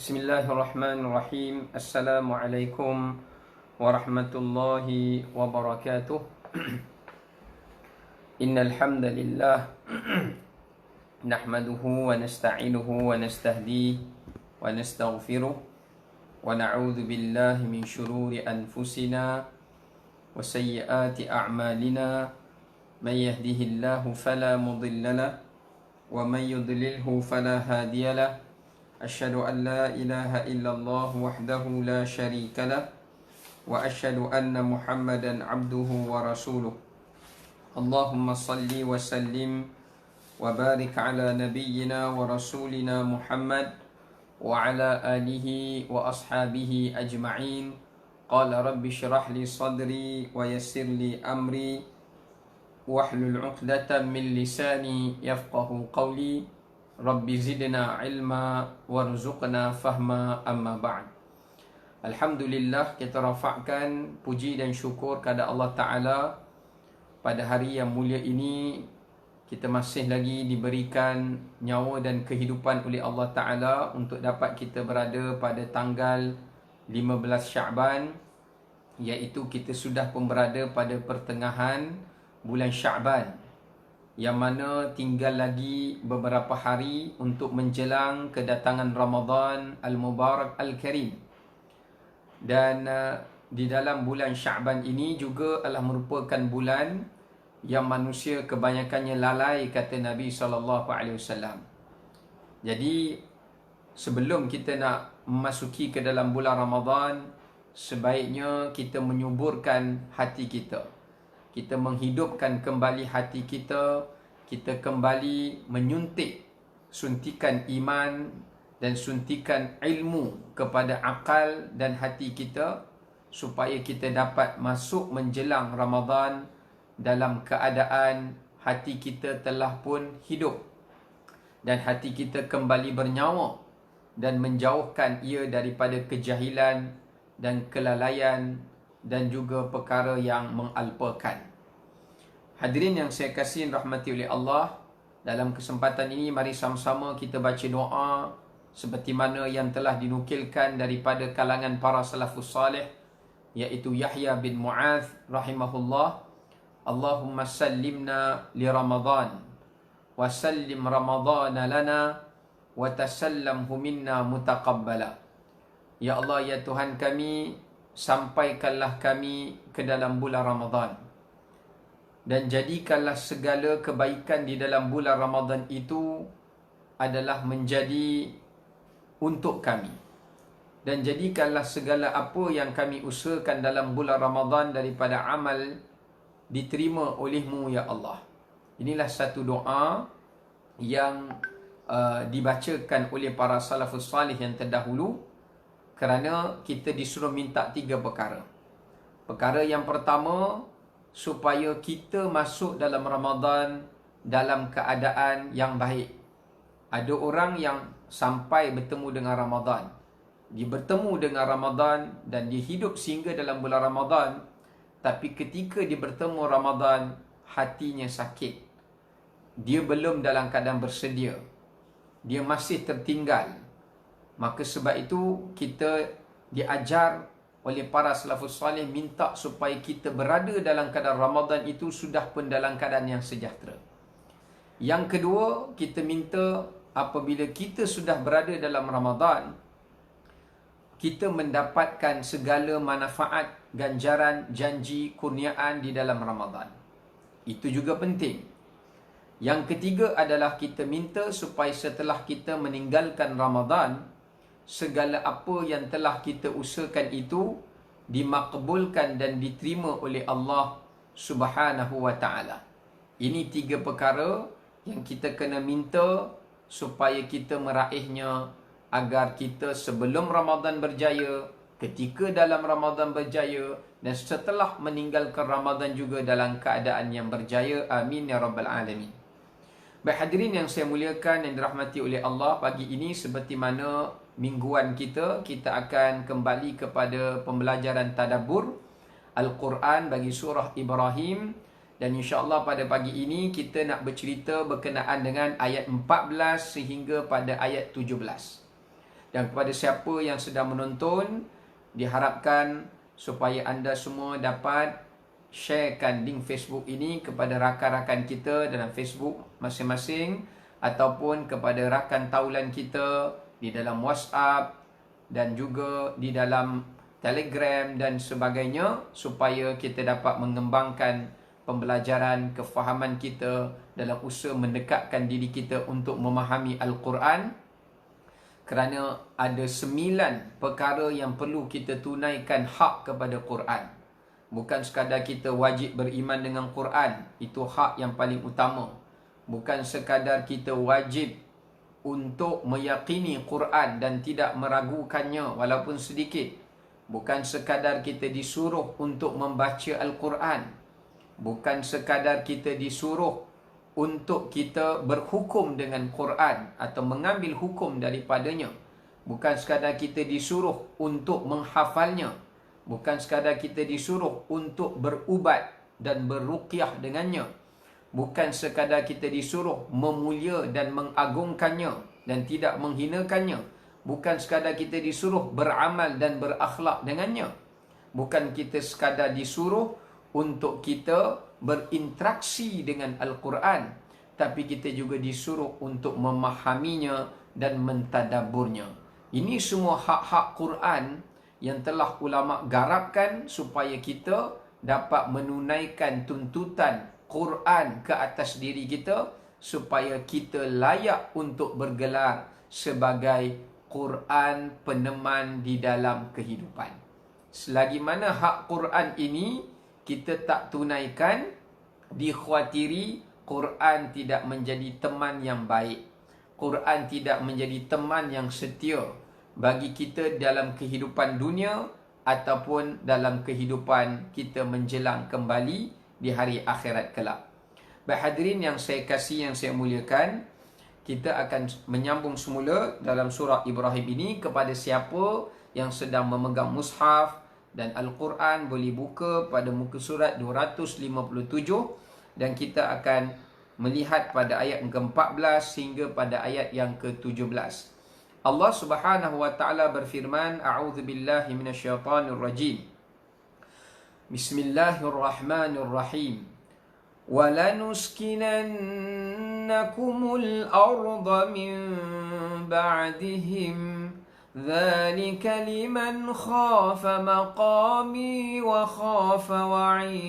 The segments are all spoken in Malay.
Bismillahirrahmanirrahim. Assalamualaikum warahmatullahi wabarakatuh. Innal hamdalillah nahmaduhu wa nasta'inuhu wa nastahdihi wa nastaghfiruh wa na'udzu billahi min shururi anfusina wa sayyiati a'malina. May yahdihillahu fala mudilla lahu wa may yudlilhu fala hadiya lahu. Asyhadu an la ilaha illallah wahdahu la syarika lah wa asyhadu anna Muhammadan abduhu wa rasuluh. Allahumma salli wa sallim wa barik ala nabiyyina wa rasulina Muhammad wa ala alihi wa ashabihi ajma'in. Qala rabbi syrah li sadri wa yassir li amri wahlul 'uqdatam min lisani yafqahu qawli. Rabbi zidna ilma warzuqna fahma, amma ba'd. Alhamdulillah, kita rafa'kan puji dan syukur kepada Allah Ta'ala. Pada hari yang mulia ini, kita masih lagi diberikan nyawa dan kehidupan oleh Allah Ta'ala untuk dapat kita berada pada tanggal 15 Sya'ban, iaitu kita sudah pun berada pada pertengahan bulan Sya'ban, yang mana tinggal lagi beberapa hari untuk menjelang kedatangan Ramadan Al-Mubarak Al-Karim. Dan di dalam bulan Sya'ban ini juga adalah merupakan bulan yang manusia kebanyakannya lalai, kata Nabi SAW. Jadi sebelum kita nak memasuki ke dalam bulan Ramadan, sebaiknya kita menyuburkan hati kita. Kita menghidupkan kembali hati kita. Kita kembali menyuntik suntikan iman dan suntikan ilmu kepada akal dan hati kita, supaya kita dapat masuk menjelang Ramadan dalam keadaan hati kita telah pun hidup dan hati kita kembali bernyawa, dan menjauhkan ia daripada kejahilan dan kelalaian dan juga perkara yang mengalpakan. Hadirin yang saya kasihi rahmati oleh Allah, dalam kesempatan ini mari sama-sama kita baca doa seperti mana yang telah dinukilkan daripada kalangan para salafus salih, iaitu Yahya bin Mu'adz rahimahullah. Allahumma sallimna li Ramadan wa sallim Ramadana lana wa tasallamhu minna mutaqabbala. Ya Allah, ya Tuhan kami, sampaikanlah kami ke dalam bulan Ramadan, dan jadikanlah segala kebaikan di dalam bulan Ramadan itu adalah menjadi untuk kami, dan jadikanlah segala apa yang kami usahakan dalam bulan Ramadan daripada amal diterima oleh-Mu, ya Allah. Inilah satu doa yang dibacakan oleh para salafus salih yang terdahulu, kerana kita disuruh minta 3 perkara. Perkara yang pertama, supaya kita masuk dalam Ramadan dalam keadaan yang baik. Ada orang yang sampai bertemu dengan Ramadan, dia bertemu dengan Ramadan dan dia hidup sehingga dalam bulan Ramadan, tapi ketika dia bertemu Ramadan, hatinya sakit. Dia belum dalam keadaan bersedia, dia masih tertinggal. Maka sebab itu kita diajar oleh para salafus salih minta supaya kita berada dalam keadaan Ramadan itu sudah pun dalam keadaan yang sejahtera. Yang kedua, kita minta apabila kita sudah berada dalam Ramadan, kita mendapatkan segala manfaat, ganjaran, janji, kurniaan di dalam Ramadan. Itu juga penting. Yang ketiga adalah kita minta supaya setelah kita meninggalkan Ramadan, segala apa yang telah kita usahakan itu dimakbulkan dan diterima oleh Allah Subhanahu wa ta'ala. Ini 3 perkara yang kita kena minta supaya kita meraihnya, agar kita sebelum Ramadan berjaya, ketika dalam Ramadan berjaya, dan setelah meninggalkan Ramadan juga dalam keadaan yang berjaya. Amin ya rabbal alamin. Baik hadirin yang saya muliakan dan dirahmati oleh Allah, pagi ini seperti mana mingguan kita akan kembali kepada pembelajaran tadabbur Al-Quran bagi surah Ibrahim. Dan insya-Allah pada pagi ini kita nak bercerita berkenaan dengan ayat 14 sehingga pada ayat 17. Dan kepada siapa yang sedang menonton, diharapkan supaya anda semua dapat sharekan link Facebook ini kepada rakan-rakan kita dalam Facebook masing-masing, ataupun kepada rakan taulan kita di dalam WhatsApp dan juga di dalam Telegram dan sebagainya, supaya kita dapat mengembangkan pembelajaran, kefahaman kita dalam usaha mendekatkan diri kita untuk memahami Al-Quran. Kerana ada 9 perkara yang perlu kita tunaikan hak kepada Quran. Bukan sekadar kita wajib beriman dengan Quran, itu hak yang paling utama. Bukan sekadar kita wajib untuk meyakini Quran dan tidak meragukannya walaupun sedikit. Bukan sekadar kita disuruh untuk membaca Al-Quran. Bukan sekadar kita disuruh untuk kita berhukum dengan Quran atau mengambil hukum daripadanya. Bukan sekadar kita disuruh untuk menghafalnya. Bukan sekadar kita disuruh untuk berubat dan beruqyah dengannya. Bukan sekadar kita disuruh memulia dan mengagungkannya dan tidak menghinakannya. Bukan sekadar kita disuruh beramal dan berakhlak dengannya. Bukan kita sekadar disuruh untuk kita berinteraksi dengan Al-Quran, tapi kita juga disuruh untuk memahaminya dan mentadaburnya. Ini semua hak-hak Quran yang telah ulama garapkan supaya kita dapat menunaikan tuntutan Quran ke atas diri kita, supaya kita layak untuk bergelar sebagai Quran peneman di dalam kehidupan. Selagi mana hak Quran ini kita tak tunaikan, dikhawatiri Quran tidak menjadi teman yang baik. Quran tidak menjadi teman yang setia bagi kita dalam kehidupan dunia ataupun dalam kehidupan kita menjelang kembali di hari akhirat kelak. Baik hadirin yang saya kasih, yang saya muliakan, kita akan menyambung semula dalam surah Ibrahim ini. Kepada siapa yang sedang memegang mushaf dan Al-Quran, boleh buka pada muka surat 257 dan kita akan melihat pada ayat yang ke-14 hingga pada ayat yang ke-17. Allah Subhanahu wa taala berfirman, a'udzubillahi minasyaitonir rajim. Bismillahirrahmanirrahim. وَلَنُسْكِنَنَّكُمُ الْأَرْضَ مِنْ بَعْدِهِمْ ذَلِكَ لِمَنْ خَافَ مَقَامِي وَخَافَ وَعِيدِ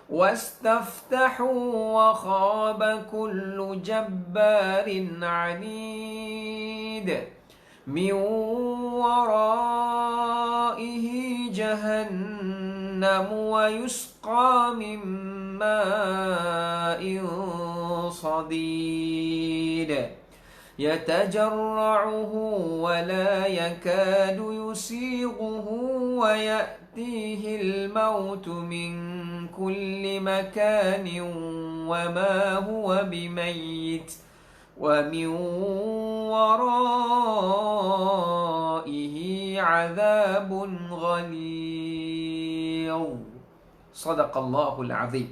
وَاسْتَفْتَحُوا وَخَابَ كُلُّ جَبَّارٍ عَنِيدٍ مِنْ وَرَائِهِ جَهَنَّمُ وَيُسْقَى مِنْ مَاءٍ صَدِيدٍ يَتَجَرَّعُهُ وَلَا يَكَادُ يُسِيغُهُ وَيَأْتِيهِ الْمَوْتُ مِنْ كُلِّ مَكَانٍ وَمَا هُوَ بِمَيِّتٍ وَمِنْ وَرَائِهِ عَذَابٌ غَلِيظٌ. Sadaqallahul Azim.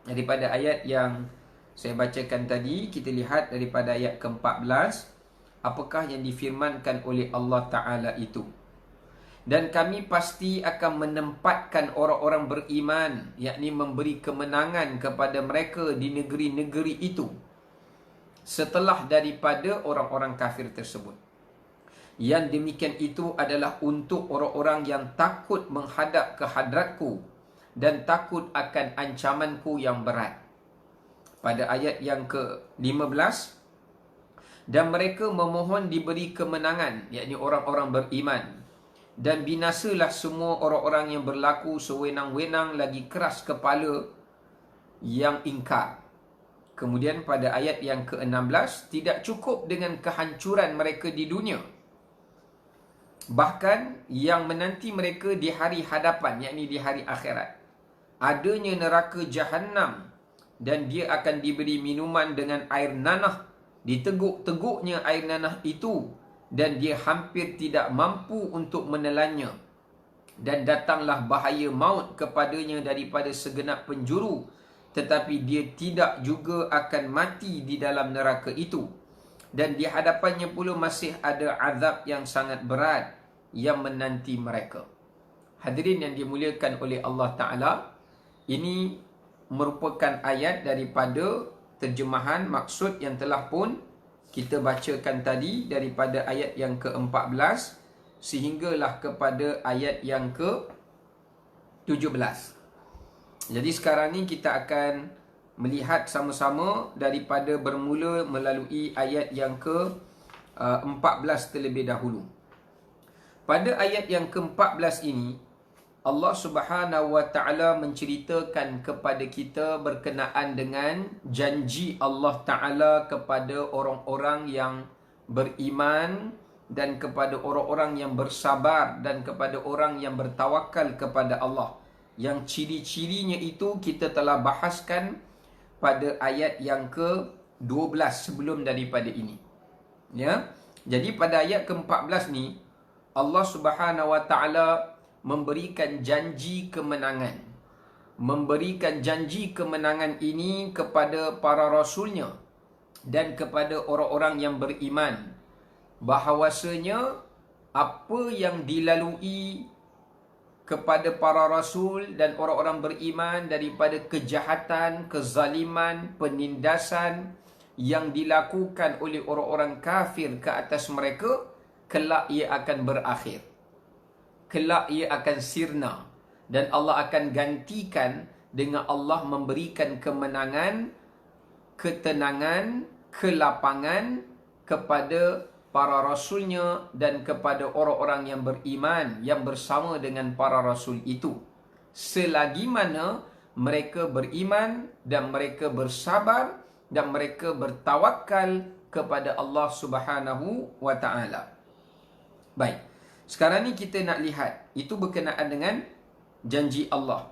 Daripada ayat yang saya bacakan tadi, kita lihat daripada ayat ke-14, apakah yang difirmankan oleh Allah Ta'ala itu. Dan kami pasti akan menempatkan orang-orang beriman, yakni memberi kemenangan kepada mereka di negeri-negeri itu, setelah daripada orang-orang kafir tersebut. Yang demikian itu adalah untuk orang-orang yang takut menghadap ke hadratku dan takut akan ancamanku yang berat. Pada ayat yang ke-15, dan mereka memohon diberi kemenangan, yakni orang-orang beriman, dan binasalah semua orang-orang yang berlaku sewenang-wenang lagi keras kepala yang ingkar. Kemudian pada ayat yang ke-16, tidak cukup dengan kehancuran mereka di dunia, bahkan yang menanti mereka di hari hadapan, yakni di hari akhirat, adanya neraka Jahannam, dan dia akan diberi minuman dengan air nanah, diteguk-teguknya air nanah itu, dan dia hampir tidak mampu untuk menelannya. Dan datanglah bahaya maut kepadanya daripada segenap penjuru, tetapi dia tidak juga akan mati di dalam neraka itu. dan di hadapannya pula masih ada azab yang sangat berat yang menanti mereka. Hadirin yang dimuliakan oleh Allah Ta'ala, ini merupakan ayat daripada terjemahan maksud yang telah pun kita bacakan tadi daripada ayat yang ke-14 sehinggalah kepada ayat yang ke-17. Jadi sekarang ni kita akan melihat sama-sama daripada bermula melalui ayat yang ke-14 terlebih dahulu. Pada ayat yang ke-14 ini, Allah Subhanahu Wa Ta'ala menceritakan kepada kita berkenaan dengan janji Allah Ta'ala kepada orang-orang yang beriman dan kepada orang-orang yang bersabar dan kepada orang yang bertawakal kepada Allah. Yang ciri-cirinya itu kita telah bahaskan pada ayat yang ke-12 sebelum daripada ini. Ya. Jadi pada ayat ke-14 ni, Allah Subhanahu Wa Ta'ala memberikan janji kemenangan. Memberikan janji kemenangan ini kepada para rasulnya dan kepada orang-orang yang beriman. Bahawasanya apa yang dilalui kepada para rasul dan orang-orang beriman daripada kejahatan, kezaliman, penindasan yang dilakukan oleh orang-orang kafir ke atas mereka, kelak ia akan berakhir. Kelak ia akan sirna dan Allah akan gantikan dengan Allah memberikan kemenangan, ketenangan, kelapangan kepada para rasulnya dan kepada orang-orang yang beriman yang bersama dengan para rasul itu, selagi mana mereka beriman dan mereka bersabar dan mereka bertawakal kepada Allah Subhanahu Wa Ta'ala. Baik, sekarang ni kita nak lihat itu berkenaan dengan janji Allah.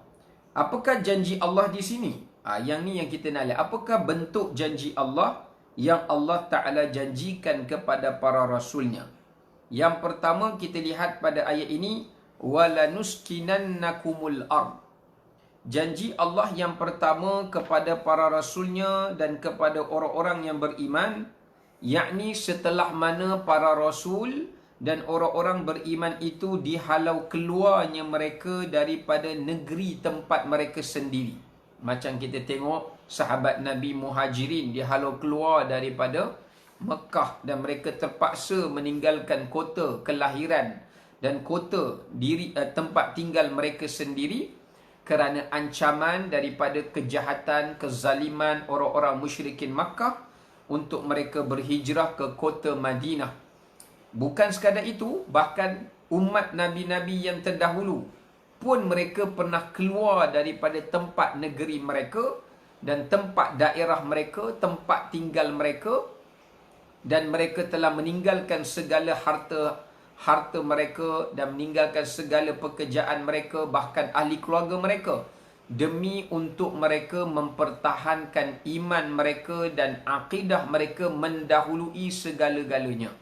Apakah janji Allah di sini? Yang ni yang kita nak lihat. Apakah bentuk janji Allah yang Allah Ta'ala janjikan kepada para rasulnya? Yang pertama kita lihat pada ayat ini, وَلَنُسْكِنَنَّكُمُ الْأَرْضِ. Janji Allah yang pertama kepada para rasulnya dan kepada orang-orang yang beriman, yakni setelah mana para rasul dan orang-orang beriman itu dihalau keluarnya mereka daripada negeri tempat mereka sendiri. Macam kita tengok sahabat Nabi Muhajirin dihalau keluar daripada Mekah dan mereka terpaksa meninggalkan kota kelahiran dan kota tempat tinggal mereka sendiri kerana ancaman daripada kejahatan, kezaliman orang-orang musyrikin Makkah untuk mereka berhijrah ke kota Madinah. Bukan sekadar itu, bahkan umat Nabi-Nabi yang terdahulu pun mereka pernah keluar daripada tempat negeri mereka dan tempat daerah mereka, tempat tinggal mereka, dan mereka telah meninggalkan segala harta mereka dan meninggalkan segala pekerjaan mereka, bahkan ahli keluarga mereka, demi untuk mereka mempertahankan iman mereka dan akidah mereka mendahului segala-galanya.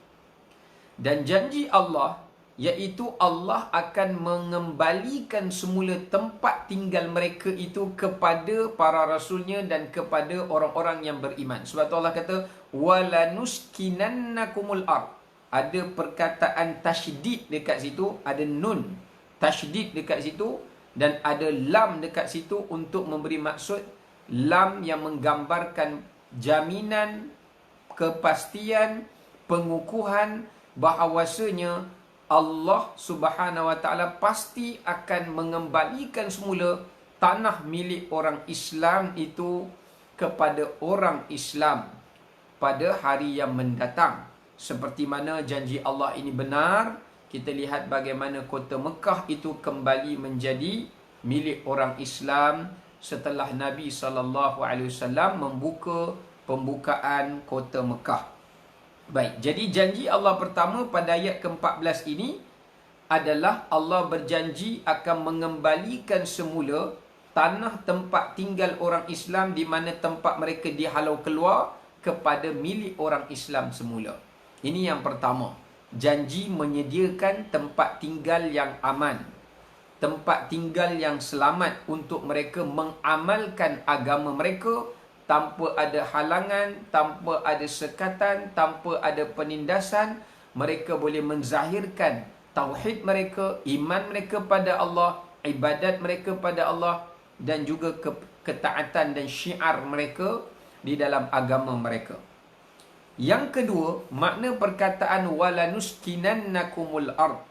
Dan janji Allah, iaitu Allah akan mengembalikan semula tempat tinggal mereka itu kepada para rasulnya dan kepada orang-orang yang beriman. Sebab tu Allah kata, وَلَنُسْكِنَنَّكُمُ الْأَرْضِ. Ada perkataan tasydid dekat situ, ada nun tasydid dekat situ, dan ada lam dekat situ untuk memberi maksud. Lam yang menggambarkan jaminan, kepastian, pengukuhan bahawasanya Allah Subhanahu Wa Ta'ala pasti akan mengembalikan semula tanah milik orang Islam itu kepada orang Islam pada hari yang mendatang. Seperti mana janji Allah ini benar, kita lihat bagaimana kota Mekah itu kembali menjadi milik orang Islam setelah Nabi SAW membuka pembukaan kota Mekah. Baik, jadi janji Allah pertama pada ayat ke-14 ini adalah Allah berjanji akan mengembalikan semula tanah tempat tinggal orang Islam di mana tempat mereka dihalau keluar kepada milik orang Islam semula. Ini yang pertama. Janji menyediakan tempat tinggal yang aman, tempat tinggal yang selamat untuk mereka mengamalkan agama mereka tanpa ada halangan, tanpa ada sekatan, tanpa ada penindasan. Mereka boleh menzahirkan tauhid mereka, iman mereka pada Allah, ibadat mereka pada Allah, dan juga ketaatan dan syiar mereka di dalam agama mereka. Yang kedua, makna perkataan walanuskinannakumul ard.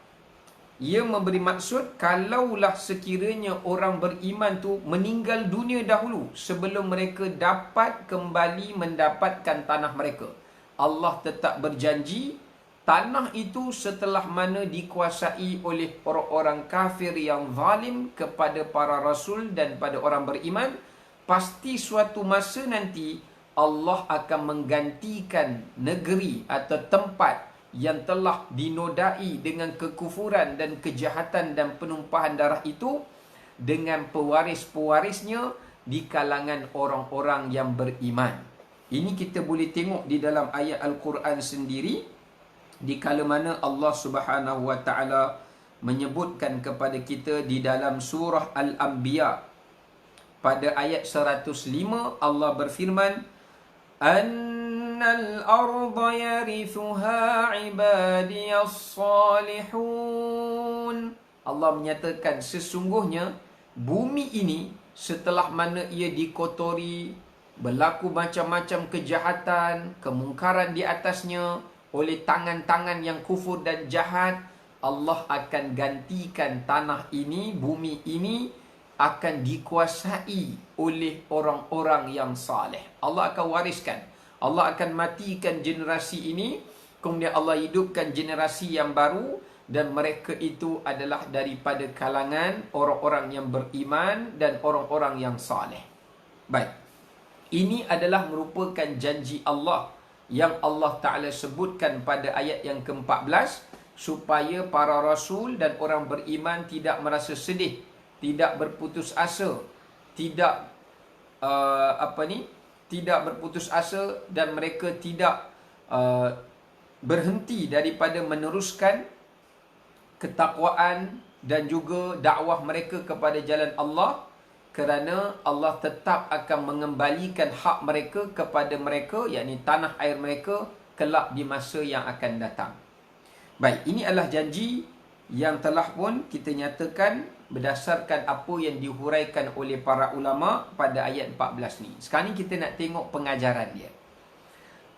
Ia memberi maksud, kalaulah sekiranya orang beriman tu meninggal dunia dahulu sebelum mereka dapat kembali mendapatkan tanah mereka, Allah tetap berjanji, tanah itu setelah mana dikuasai oleh orang-orang kafir yang zalim kepada para rasul dan pada orang beriman, pasti suatu masa nanti Allah akan menggantikan negeri atau tempat yang telah dinodai dengan kekufuran dan kejahatan dan penumpahan darah itu dengan pewaris-pewarisnya di kalangan orang-orang yang beriman. Ini kita boleh tengok di dalam ayat Al-Quran sendiri, di kala mana Allah Subhanahu wa taala menyebutkan kepada kita di dalam surah Al-Anbiya pada ayat 105, Allah berfirman, Annal arda yarithuha ibadiyas salihun. Allah menyatakan sesungguhnya bumi ini setelah mana ia dikotori, berlaku macam-macam kejahatan, kemungkaran di atasnya oleh tangan-tangan yang kufur dan jahat, Allah akan gantikan tanah ini, bumi ini akan dikuasai oleh orang-orang yang saleh. Allah akan wariskan. Allah akan matikan generasi ini, kemudian Allah hidupkan generasi yang baru, dan mereka itu adalah daripada kalangan orang-orang yang beriman dan orang-orang yang saleh. Baik. Ini adalah merupakan janji Allah yang Allah Ta'ala sebutkan pada ayat yang ke-14, supaya para rasul dan orang beriman tidak merasa sedih, tidak berputus asa, tidak tidak berputus asa, dan mereka tidak berhenti daripada meneruskan ketakwaan dan juga dakwah mereka kepada jalan Allah, kerana Allah tetap akan mengembalikan hak mereka kepada mereka, yakni tanah air mereka, kelak di masa yang akan datang. Baik, ini adalah janji yang telah pun kita nyatakan berdasarkan apa yang dihuraikan oleh para ulama pada ayat 14 ni. Sekarang ni kita nak tengok pengajaran dia.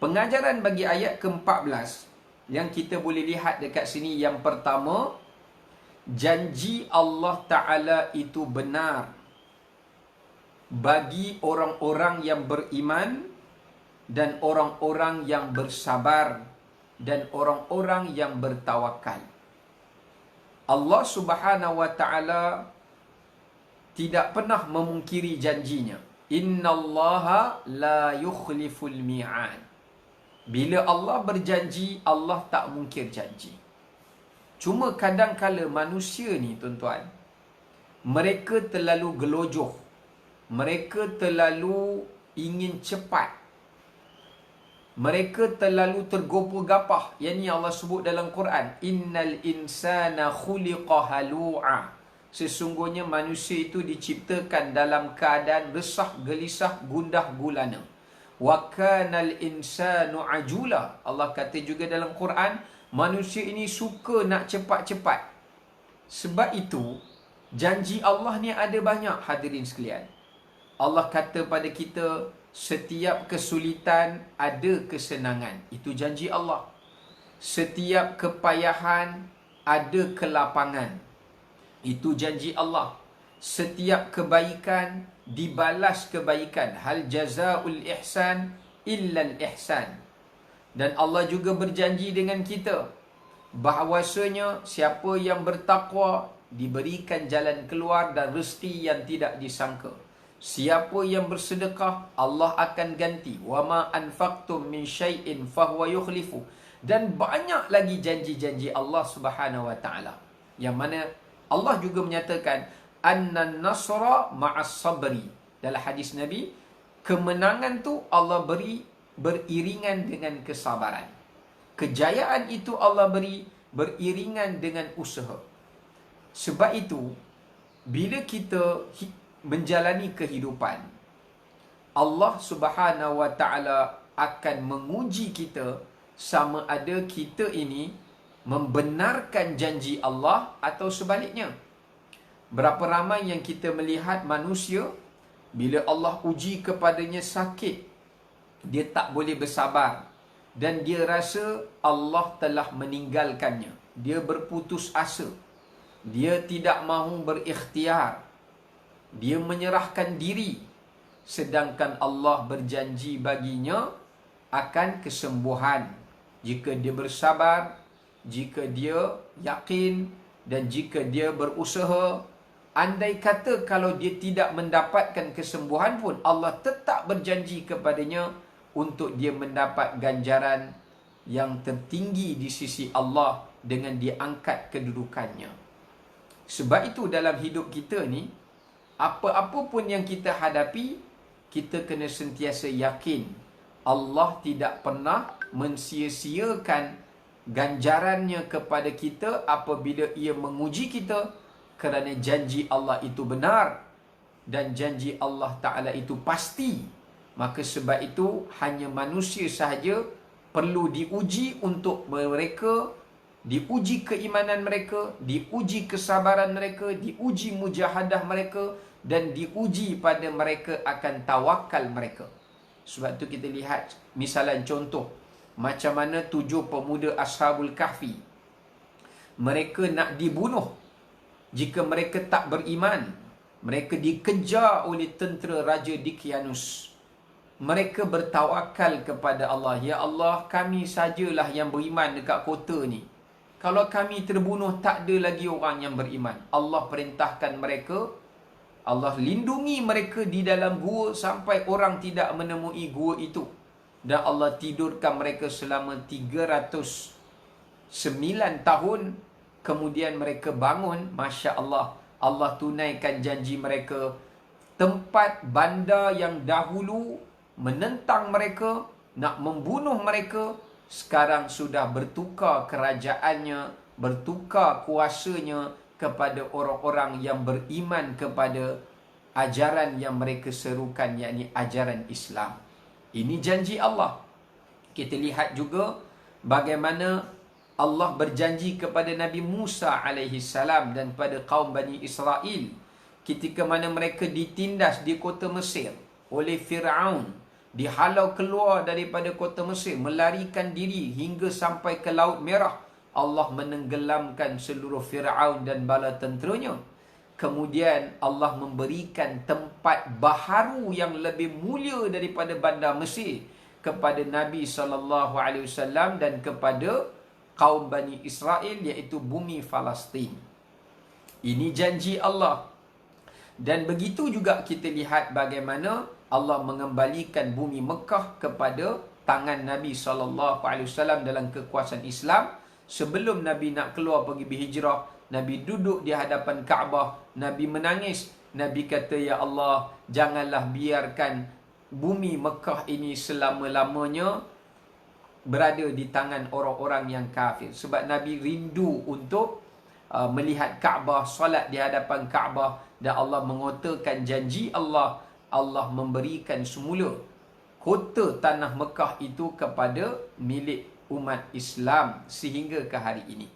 Pengajaran bagi ayat ke-14 yang kita boleh lihat dekat sini, yang pertama, janji Allah Ta'ala itu benar bagi orang-orang yang beriman dan orang-orang yang bersabar dan orang-orang yang bertawakal. Allah Subhanahu wa taala tidak pernah memungkiri janjinya. Innallaha la yukhliful mi'ad. Bila Allah berjanji, Allah tak mungkir janji. Cuma kadang-kala manusia ni, tuan-tuan, mereka terlalu gelojoh. Mereka terlalu ingin cepat. Mereka terlalu tergopoh-gapah. Yang ni Allah sebut dalam Quran, Innal insana khuliqa halu'a. Sesungguhnya manusia itu diciptakan dalam keadaan resah, gelisah, gundah gulana. Wa kanal insanu ajula. Allah kata juga dalam Quran, manusia ini suka nak cepat-cepat. Sebab itu, janji Allah ni ada banyak, hadirin sekalian. Allah kata pada kita, setiap kesulitan ada kesenangan. Itu janji Allah. Setiap kepayahan ada kelapangan. Itu janji Allah. Setiap kebaikan dibalas kebaikan. Hal jazaul ihsan illal ihsan. Dan Allah juga berjanji dengan kita bahawasanya siapa yang bertakwa diberikan jalan keluar dan rezeki yang tidak disangka. Siapa yang bersedekah, Allah akan ganti. Wa ma anfaqtum min syai'in fahuwa yukhlifu. Dan banyak lagi janji-janji Allah Subhanahu wa taala. Yang mana Allah juga menyatakan annan nasra ma'as sabri. Dalam hadis Nabi, kemenangan tu Allah beri beriringan dengan kesabaran. Kejayaan itu Allah beri beriringan dengan usaha. Sebab itu, bila kita menjalani kehidupan, Allah Subhanahu wa taala akan menguji kita sama ada kita ini membenarkan janji Allah atau sebaliknya. Berapa ramai yang kita melihat manusia bila Allah uji kepadanya sakit, dia tak boleh bersabar dan dia rasa Allah telah meninggalkannya. Dia berputus asa. Dia tidak mahu berikhtiar. Dia menyerahkan diri. Sedangkan Allah berjanji baginya akan kesembuhan jika dia bersabar, jika dia yakin dan jika dia berusaha. Andai kata kalau dia tidak mendapatkan kesembuhan pun, Allah tetap berjanji kepadanya untuk dia mendapat ganjaran yang tertinggi di sisi Allah dengan diangkat kedudukannya. Sebab itu dalam hidup kita ni, apa-apa pun yang kita hadapi, kita kena sentiasa yakin Allah tidak pernah mensia-siakan ganjarannya kepada kita apabila ia menguji kita, kerana janji Allah itu benar dan janji Allah Ta'ala itu pasti. Maka sebab itu hanya manusia sahaja perlu diuji untuk mereka, diuji keimanan mereka, diuji kesabaran mereka, diuji mujahadah mereka dan diuji pada mereka akan tawakal mereka. Sebab tu kita lihat misalan contoh macam mana 7 pemuda Ashabul Kahfi. Mereka nak dibunuh jika mereka tak beriman. Mereka dikejar oleh tentera Raja Dicyanus. Mereka bertawakal kepada Allah. Ya Allah, kami sajalah yang beriman dekat kota ni. Kalau kami terbunuh, tak ada lagi orang yang beriman. Allah perintahkan mereka. Allah lindungi mereka di dalam gua sampai orang tidak menemui gua itu. Dan Allah tidurkan mereka selama 309 tahun. Kemudian mereka bangun. Masya Allah. Allah tunaikan janji mereka. Tempat bandar yang dahulu menentang mereka, nak membunuh mereka, sekarang sudah bertukar kerajaannya, bertukar kuasanya kepada orang-orang yang beriman kepada ajaran yang mereka serukan, yakni ajaran Islam. Ini janji Allah. Kita lihat juga bagaimana Allah berjanji kepada Nabi Musa alaihi salam dan pada kaum Bani Israel ketika mana mereka ditindas di kota Mesir oleh Fir'aun, dihalau keluar daripada kota Mesir, melarikan diri hingga sampai ke Laut Merah. Allah menenggelamkan seluruh Fir'aun dan bala tenteranya. Kemudian Allah memberikan tempat baharu yang lebih mulia daripada bandar Mesir kepada Nabi SAW dan kepada kaum Bani Israel, iaitu bumi Palestin. Ini janji Allah. Dan begitu juga kita lihat bagaimana Allah mengembalikan bumi Mekah kepada tangan Nabi SAW dalam kekuasaan Islam. Sebelum Nabi nak keluar pergi berhijrah, Nabi duduk di hadapan Kaabah. Nabi menangis. Nabi kata, Ya Allah, janganlah biarkan bumi Mekah ini selama-lamanya berada di tangan orang-orang yang kafir. Sebab Nabi rindu untuk melihat Kaabah, solat di hadapan Kaabah. Dan Allah mengotakan janji Allah. Allah memberikan semula kota tanah Mekah itu kepada milik umat Islam sehingga ke hari ini.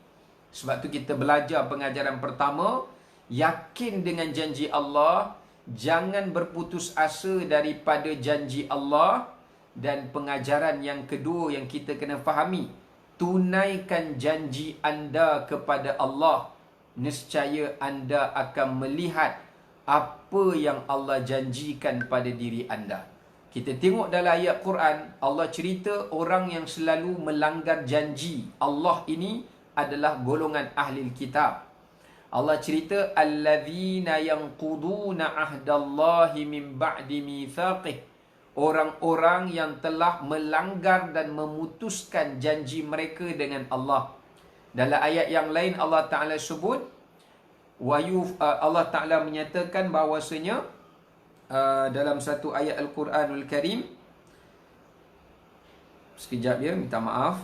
Sebab tu kita belajar pengajaran pertama, yakin dengan janji Allah, jangan berputus asa daripada janji Allah. Dan pengajaran yang kedua yang kita kena fahami, tunaikan janji anda kepada Allah. Nescaya anda akan melihat apa yang Allah janjikan pada diri anda. Kita tengok dalam ayat Quran, Allah cerita orang yang selalu melanggar janji Allah ini adalah golongan ahli kitab. Allah cerita, allazina yanquduna ahdallahi min ba'di mitsaqih. Orang-orang yang telah melanggar dan memutuskan janji mereka dengan Allah. Dalam ayat yang lain Allah Ta'ala sebut, Allah Ta'ala menyatakan bahawasanya dalam satu ayat Al-Quranul Karim, sekejap ya, minta maaf.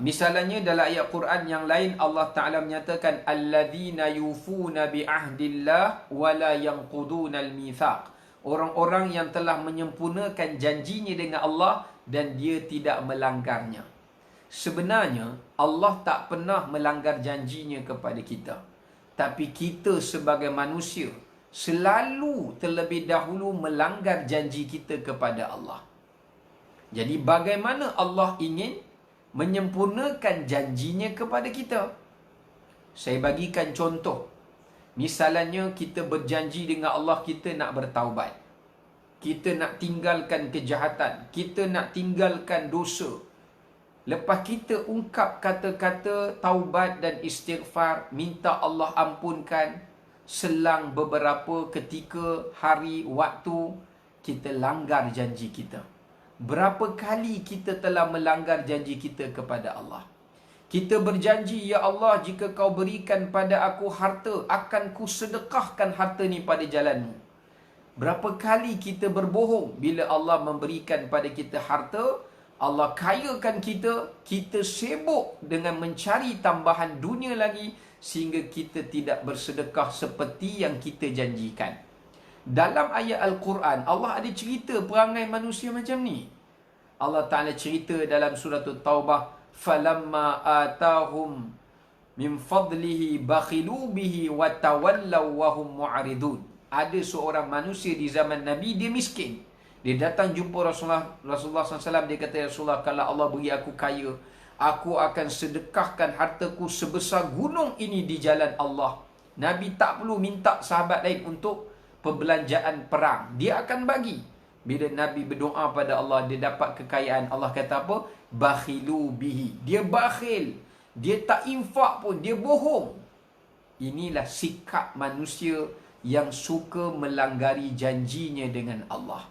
Misalnya dalam ayat Quran yang lain Allah Ta'ala menyatakan, alladzina yufuna bi ahdillah wa la yanquduna al-mitsaq. Orang-orang yang telah menyempurnakan janjinya dengan Allah dan dia tidak melanggarnya. Sebenarnya Allah tak pernah melanggar janjinya kepada kita. Tapi kita sebagai manusia selalu terlebih dahulu melanggar janji kita kepada Allah. Jadi bagaimana Allah ingin menyempurnakan janjinya kepada kita? Saya bagikan contoh. Misalnya kita berjanji dengan Allah kita nak bertaubat. Kita nak tinggalkan kejahatan. Kita nak tinggalkan dosa. Lepas kita ungkap kata-kata taubat dan istighfar, minta Allah ampunkan, selang beberapa ketika, hari, waktu, kita langgar janji kita. Berapa kali kita telah melanggar janji kita kepada Allah? Kita berjanji, ya Allah, jika kau berikan pada aku harta, akan ku sedekahkan harta ni pada jalanmu. Berapa kali kita berbohong bila Allah memberikan pada kita harta, Allah kayakan kita, kita sibuk dengan mencari tambahan dunia lagi, sehingga kita tidak bersedekah seperti yang kita janjikan. Dalam ayat Al-Quran, Allah ada cerita perangai manusia macam ni. Allah Ta'ala cerita dalam surah Taubah, falamma atahum min fadlihi bakhilu bihi wa tawallaw wa hum mu'ridun. Ada seorang manusia di zaman Nabi, dia miskin. Dia datang jumpa Rasulullah SAW. Dia kata, ya Rasulullah, kalau Allah beri aku kaya, aku akan sedekahkan hartaku sebesar gunung ini di jalan Allah. Nabi tak perlu minta sahabat lain untuk perbelanjaan perang, dia akan bagi. Bila Nabi berdoa pada Allah, dia dapat kekayaan. Allah kata apa? Bakhilu bihi. Dia bakhil. Dia tak infak pun. Dia bohong. Inilah sikap manusia yang suka melanggari janjinya dengan Allah.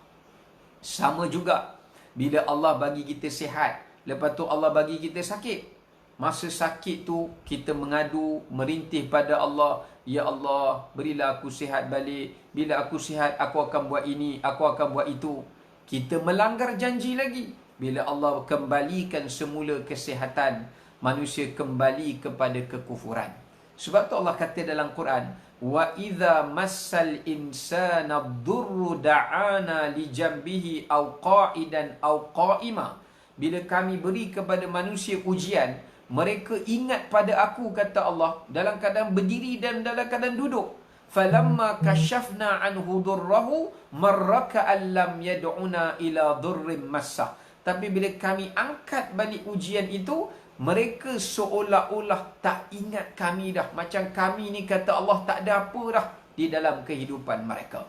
Sama juga bila Allah bagi kita sihat, lepas tu Allah bagi kita sakit. Masa sakit tu kita mengadu, merintih pada Allah, ya Allah, berilah aku sihat balik. Bila aku sihat, aku akan buat ini, aku akan buat itu. Kita melanggar janji lagi. Bila Allah kembalikan semula kesihatan, manusia kembali kepada kekufuran. Sebab tu Allah kata dalam Quran, wa idza massal insana ad-durru da'ana li jambihi aw qa'idan aw qa'ima. Bila kami beri kepada manusia ujian, mereka ingat pada aku, kata Allah, dalam keadaan berdiri dan dalam keadaan duduk. Falamma kashafna anhu durrahu marraka allam yad'una ila durrim massah. Tapi bila kami angkat balik ujian itu, mereka seolah-olah tak ingat kami dah. Macam kami ni, kata Allah, tak ada apa dah di dalam kehidupan mereka.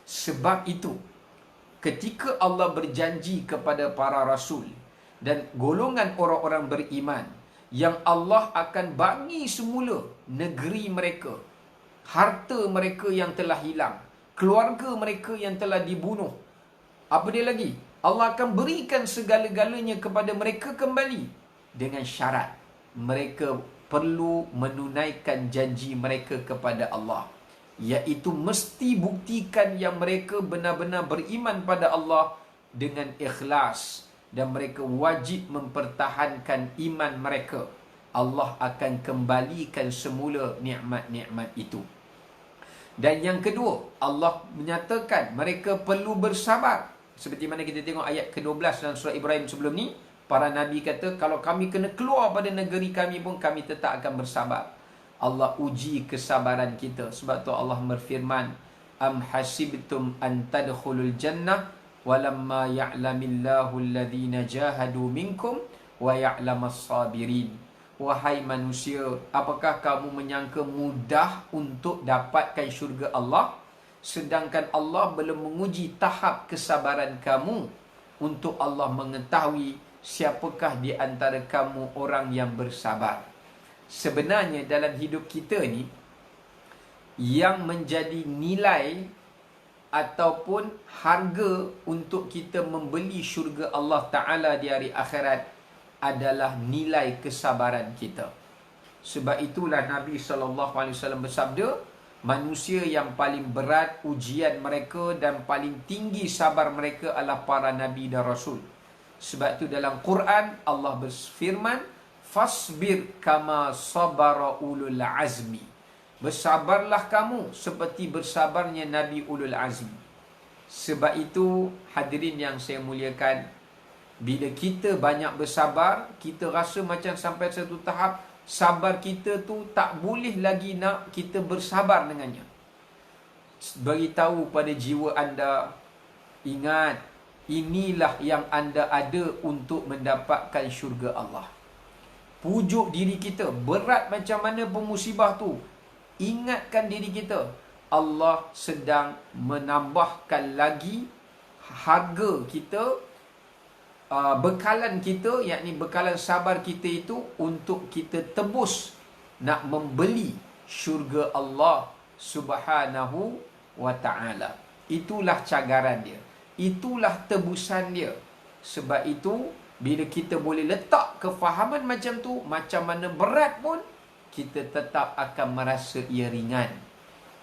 Sebab itu, ketika Allah berjanji kepada para rasul dan golongan orang-orang beriman, yang Allah akan bagi semula negeri mereka, harta mereka yang telah hilang, keluarga mereka yang telah dibunuh. Apa dia lagi? Allah akan berikan segala-galanya kepada mereka kembali, dengan syarat mereka perlu menunaikan janji mereka kepada Allah, iaitu mesti buktikan yang mereka benar-benar beriman pada Allah dengan ikhlas, dan mereka wajib mempertahankan iman mereka. Allah akan kembalikan semula nikmat-nikmat itu. Dan yang kedua, Allah menyatakan mereka perlu bersabar. Seperti mana kita tengok ayat ke-12 dalam surah Ibrahim sebelum ni, para Nabi kata, kalau kami kena keluar pada negeri kami pun, kami tetap akan bersabar. Allah uji kesabaran kita. Sebab tu Allah berfirman, am hasibtum an tadkhulul jannah walamma ya'lamillahu alladhina jahadu minkum wa ya'lamas sabirin. Wahai manusia, apakah kamu menyangka mudah untuk dapatkan syurga Allah, sedangkan Allah belum menguji tahap kesabaran kamu, untuk Allah mengetahui siapakah di antara kamu orang yang bersabar. Sebenarnya dalam hidup kita ni, yang menjadi nilai ataupun harga untuk kita membeli syurga Allah Ta'ala di hari akhirat adalah nilai kesabaran kita. Sebab itulah Nabi SAW bersabda, manusia yang paling berat ujian mereka dan paling tinggi sabar mereka adalah para Nabi dan Rasul. Sebab itu dalam Quran Allah berfirman, fasbir kama sabara ulul azmi. Bersabarlah kamu seperti bersabarnya Nabi ulul azmi. Sebab itu hadirin yang saya muliakan, bila kita banyak bersabar, kita rasa macam sampai satu tahap sabar kita tu tak boleh lagi nak kita bersabar dengannya. Beritahu pada jiwa anda, ingat, inilah yang anda ada untuk mendapatkan syurga Allah. Pujuk diri kita, berat macam mana pun musibah tu, ingatkan diri kita, Allah sedang menambahkan lagi harga kita, bekalan kita, yakni bekalan sabar kita itu untuk kita tebus nak membeli syurga Allah Subhanahu wa ta'ala. Itulah cagaran dia, itulah tebusan dia. Sebab itu bila kita boleh letak kefahaman macam tu, macam mana berat pun kita tetap akan merasa ia ringan.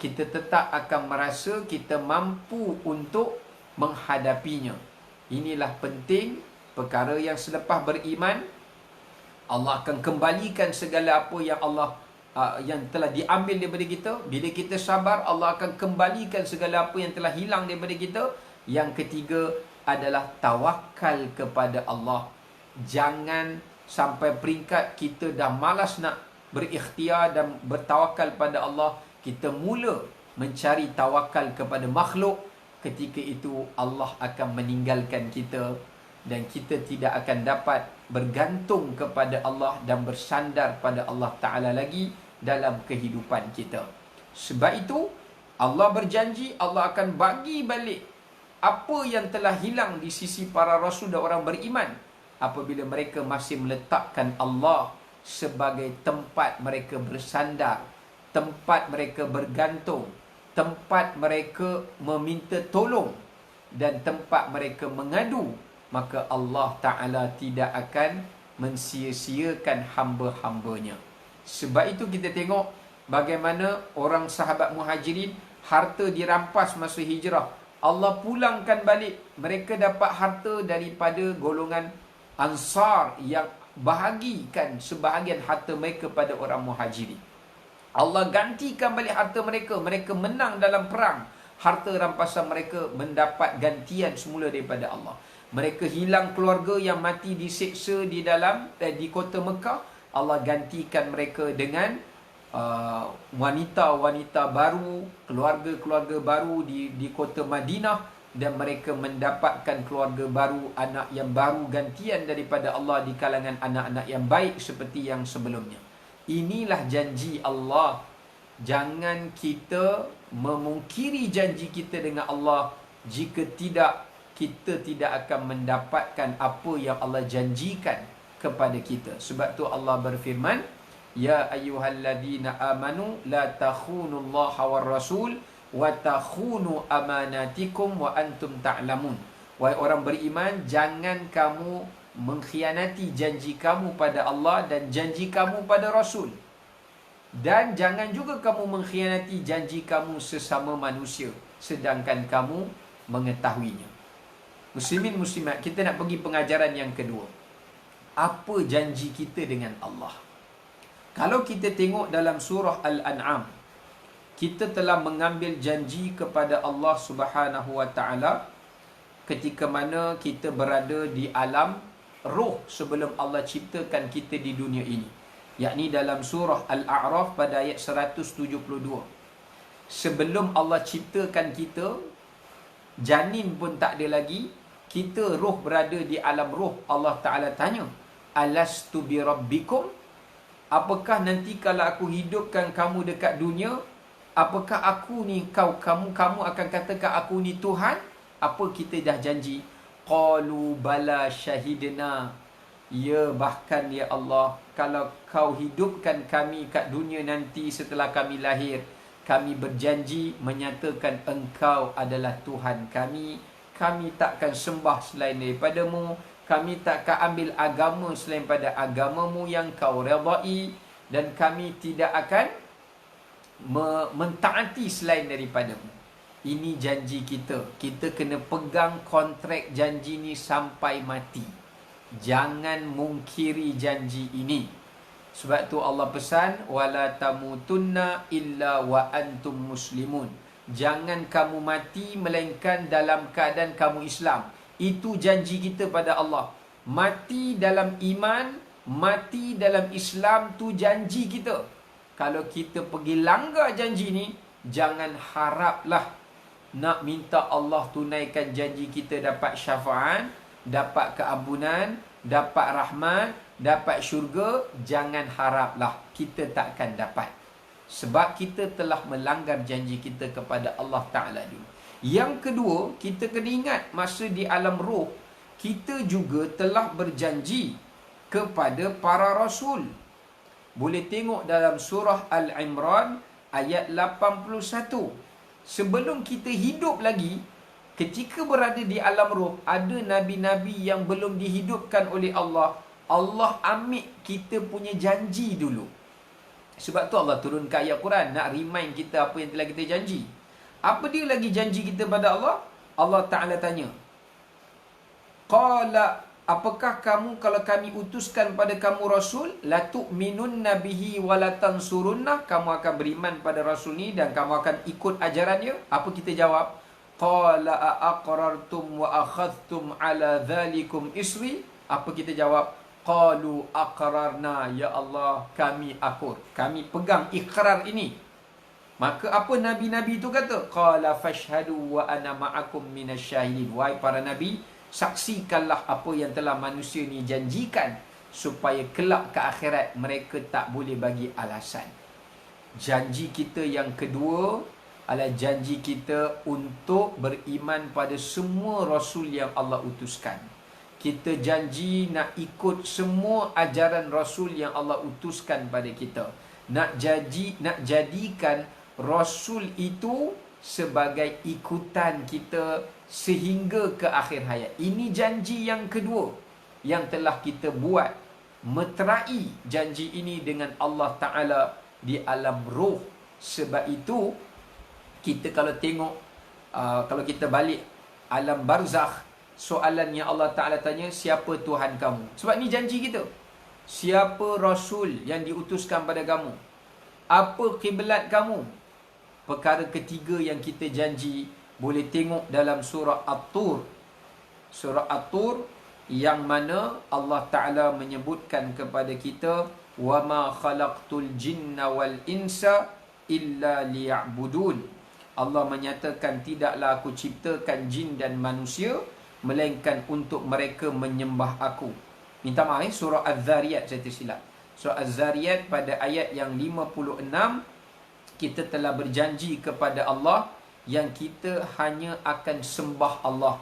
Kita tetap akan merasa kita mampu untuk menghadapinya. Inilah penting perkara yang selepas beriman, Allah akan kembalikan segala apa yang Allah yang telah diambil daripada kita. Bila kita sabar, Allah akan kembalikan segala apa yang telah hilang daripada kita. Yang ketiga adalah tawakal kepada Allah. Jangan sampai peringkat kita dah malas nak berikhtiar dan bertawakal pada Allah, kita mula mencari tawakal kepada makhluk. Ketika itu Allah akan meninggalkan kita dan kita tidak akan dapat bergantung kepada Allah dan bersandar pada Allah Ta'ala lagi dalam kehidupan kita. Sebab itu Allah berjanji Allah akan bagi balik apa yang telah hilang di sisi para rasul dan orang beriman apabila mereka masih meletakkan Allah sebagai tempat mereka bersandar, tempat mereka bergantung, tempat mereka meminta tolong dan tempat mereka mengadu. Maka Allah Ta'ala tidak akan mensia-siakan hamba-hambanya. Sebab itu kita tengok bagaimana orang sahabat muhajirin, harta dirampas masa hijrah, Allah pulangkan balik. Mereka dapat harta daripada golongan Ansar yang bahagikan sebahagian harta mereka pada orang muhajirin. Allah gantikan balik harta mereka. Mereka menang dalam perang. Harta rampasan mereka mendapat gantian semula daripada Allah. Mereka hilang keluarga yang mati diseksa di kota Mekah. Allah gantikan mereka dengan wanita-wanita baru, keluarga-keluarga baru di kota Madinah. Dan mereka mendapatkan keluarga baru, anak yang baru, gantian daripada Allah di kalangan anak-anak yang baik seperti yang sebelumnya. Inilah janji Allah. Jangan kita memungkiri janji kita dengan Allah. Jika tidak, kita tidak akan mendapatkan apa yang Allah janjikan kepada kita. Sebab tu Allah berfirman, Ya ayyuhalladzina amanu la takhunullaha war rasul wa takhunu amanatikum wa antum ta'lamun. Wahai orang beriman, jangan kamu mengkhianati janji kamu pada Allah dan janji kamu pada Rasul. Dan jangan juga kamu mengkhianati janji kamu sesama manusia sedangkan kamu mengetahuinya. Muslimin muslimat, kita nak pergi pengajaran yang kedua. Apa janji kita dengan Allah? Kalau kita tengok dalam surah Al-An'am, kita telah mengambil janji kepada Allah Subhanahu wa ta'ala ketika mana kita berada di alam roh sebelum Allah ciptakan kita di dunia ini. Yakni dalam surah Al-A'raf pada ayat 172. Sebelum Allah ciptakan kita, janin pun tak ada lagi, kita roh berada di alam roh. Allah Ta'ala tanya, Alastu bi rabbikum? Apakah nanti kalau aku hidupkan kamu dekat dunia, apakah aku ni kamu akan katakan aku ni Tuhan? Apa kita dah janji? Qalu bala syahidna. Ya, bahkan ya Allah, kalau kau hidupkan kami kat dunia nanti setelah kami lahir, kami berjanji menyatakan engkau adalah Tuhan kami. Kami takkan sembah selain daripadamu. Kami takkan ambil agama selain pada agamamu yang kau redai. Dan kami tidak akan mentaati selain daripadamu. Ini janji kita. Kita kena pegang kontrak janji ni sampai mati. Jangan mungkiri janji ini. Sebab tu Allah pesan, wala tamutunna illa wa antum muslimun. jangan kamu mati melainkan dalam keadaan kamu Islam. Itu janji kita pada Allah. Mati dalam iman, mati dalam Islam, tu janji kita. Kalau kita pergi langgar janji ni, jangan haraplah nak minta Allah tunaikan janji kita dapat syafaat, dapat keampunan, dapat rahmat, dapat syurga. Jangan haraplah, kita takkan dapat. Sebab kita telah melanggar janji kita kepada Allah Ta'ala dulu. Yang kedua, kita kena ingat masa di alam roh, kita juga telah berjanji kepada para rasul. Boleh tengok dalam surah Al-Imran ayat 81. Sebelum kita hidup lagi, ketika berada di alam roh, ada nabi-nabi yang belum dihidupkan oleh Allah. Allah ambil kita punya janji dulu. Sebab tu Allah turunkan ayat Quran nak remind kita apa yang telah kita janji. Apa dia lagi janji kita pada Allah? Allah Ta'ala tanya, Qala, apakah kamu kalau kami utuskan pada kamu Rasul, la tu'minunna bihi wa la tansurunnah, kamu akan beriman pada Rasul ni dan kamu akan ikut ajaran dia? Apa kita jawab? Qala aqrartum wa akhadhtum ala dhalikum isri. Apa kita jawab? Qalu aqrarna, ya Allah, kami akur, kami pegang ikrar ini. Maka apa nabi-nabi itu kata? Qala fashhadu wa ana ma'akum minasyahidin. Wahai para nabi, saksikanlah apa yang telah manusia ni janjikan, supaya kelak ke akhirat mereka tak boleh bagi alasan. Janji kita yang kedua adalah janji kita untuk beriman pada semua Rasul yang Allah utuskan. Kita janji nak ikut semua ajaran Rasul yang Allah utuskan pada kita. Nak jadikan Rasul itu sebagai ikutan kita sehingga ke akhir hayat. Ini janji yang kedua yang telah kita buat. Meterai janji ini dengan Allah Ta'ala di alam roh. Sebab itu, kita kalau tengok, kalau kita balik alam barzakh, soalan yang Allah Ta'ala tanya, siapa Tuhan kamu? Sebab ni janji kita. Siapa Rasul yang diutuskan pada kamu? Apa kiblat kamu? Perkara ketiga yang kita janji, boleh tengok dalam surah At-Tur. Surah At-Tur yang mana Allah Ta'ala menyebutkan kepada kita, وَمَا خَلَقْتُ الْجِنَّ وَالْإِنْسَ إِلَّا لِيَعْبُدُونَ. Allah menyatakan, tidaklah aku ciptakan jin dan manusia melainkan untuk mereka menyembah aku. Minta maaf, surah Az-Zariyat saya tersilap. Surah Az-Zariyat pada ayat yang 56, kita telah berjanji kepada Allah yang kita hanya akan sembah Allah.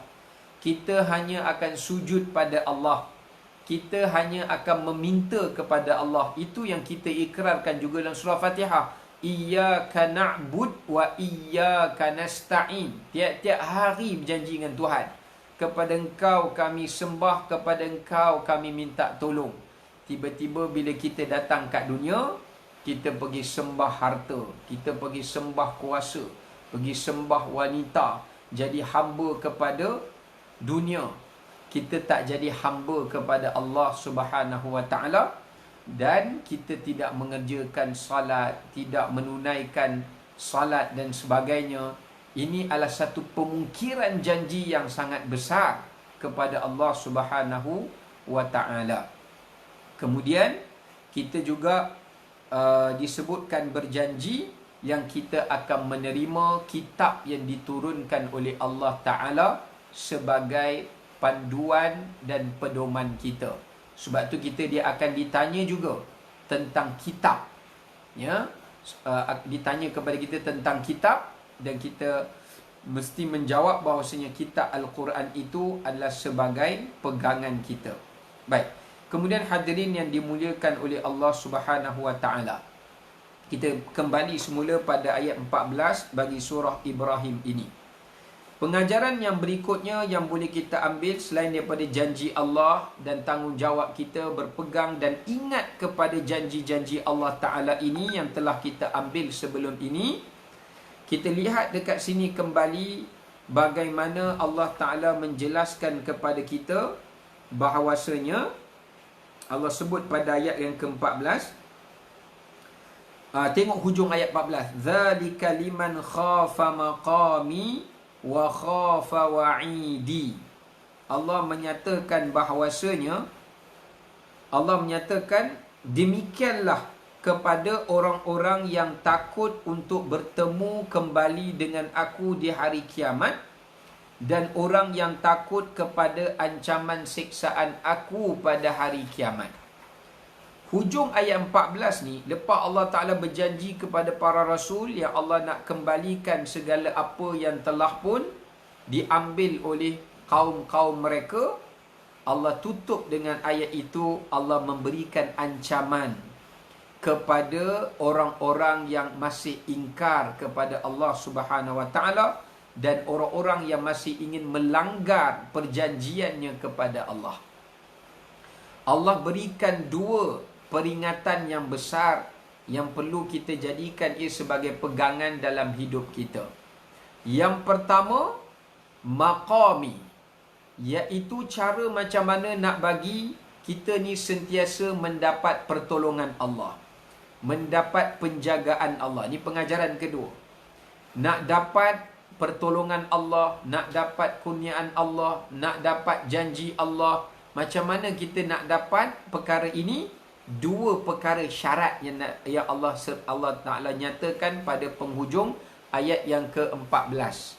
Kita hanya akan sujud pada Allah. Kita hanya akan meminta kepada Allah. Itu yang kita ikrarkan juga dalam surah Fatihah. Iyyaka na'bud wa iyyaka nasta'in. Tiap-tiap hari berjanji dengan Tuhan. Kepada Engkau kami sembah, kepada Engkau kami minta tolong. Tiba-tiba bila kita datang kat dunia, kita pergi sembah harta, kita pergi sembah kuasa, pergi sembah wanita, jadi hamba kepada dunia. Kita tak jadi hamba kepada Allah Subhanahu Wa Ta'ala, dan kita tidak mengerjakan salat, tidak menunaikan salat dan sebagainya. Ini adalah satu pemungkiran janji yang sangat besar kepada Allah Subhanahu Wa Ta'ala. Kemudian kita juga disebutkan berjanji yang kita akan menerima kitab yang diturunkan oleh Allah Ta'ala sebagai panduan dan pedoman kita. Sebab tu dia akan ditanya juga tentang kitab, ya, ditanya kepada kita tentang kitab, dan kita mesti menjawab bahawasanya kitab Al-Quran itu adalah sebagai pegangan kita. Baik, kemudian hadirin yang dimuliakan oleh Allah Subhanahu Wa Ta'ala, kita kembali semula pada ayat 14 bagi surah Ibrahim ini. Pengajaran yang berikutnya yang boleh kita ambil selain daripada janji Allah dan tanggungjawab kita berpegang dan ingat kepada janji-janji Allah Ta'ala ini yang telah kita ambil sebelum ini, kita lihat dekat sini kembali bagaimana Allah Ta'ala menjelaskan kepada kita bahawasanya Allah sebut pada ayat yang ke-14, Tengok hujung ayat 14. Zalika liman khafa maqami wa khafa wa'idi. Allah menyatakan bahawasanya, Allah menyatakan demikianlah kepada orang-orang yang takut untuk bertemu kembali dengan aku di hari kiamat, dan orang yang takut kepada ancaman siksaan aku pada hari kiamat. Hujung ayat 14 ni, lepas Allah Ta'ala berjanji kepada para rasul yang Allah nak kembalikan segala apa yang telah pun diambil oleh kaum-kaum mereka, Allah tutup dengan ayat itu. Allah memberikan ancaman kepada orang-orang yang masih ingkar kepada Allah Subhanahu Wa Ta'ala dan orang-orang yang masih ingin melanggar perjanjiannya kepada Allah. Allah berikan dua peringatan yang besar yang perlu kita jadikan ia sebagai pegangan dalam hidup kita. Yang pertama, maqami, iaitu cara macam mana nak bagi kita ni sentiasa mendapat pertolongan Allah, mendapat penjagaan Allah. Ini pengajaran kedua. Nak dapat pertolongan Allah, nak dapat kurniaan Allah, nak dapat janji Allah. Macam mana kita nak dapat perkara ini? Dua perkara syarat yang Allah Ta'ala nyatakan pada penghujung ayat yang ke-14.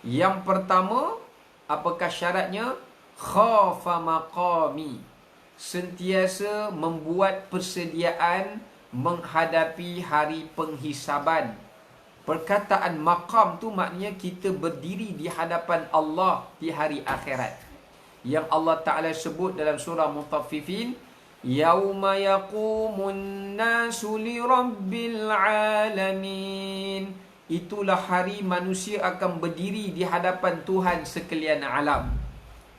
Yang pertama, apakah syaratnya? Khafa maqami, sentiasa membuat persediaan menghadapi hari penghisaban. Perkataan maqam tu maknanya kita berdiri di hadapan Allah di hari akhirat, yang Allah Ta'ala sebut dalam surah Mutaffifin, yauma yaqumun nasu li rabbil alamin. Itulah hari manusia akan berdiri di hadapan Tuhan sekalian alam.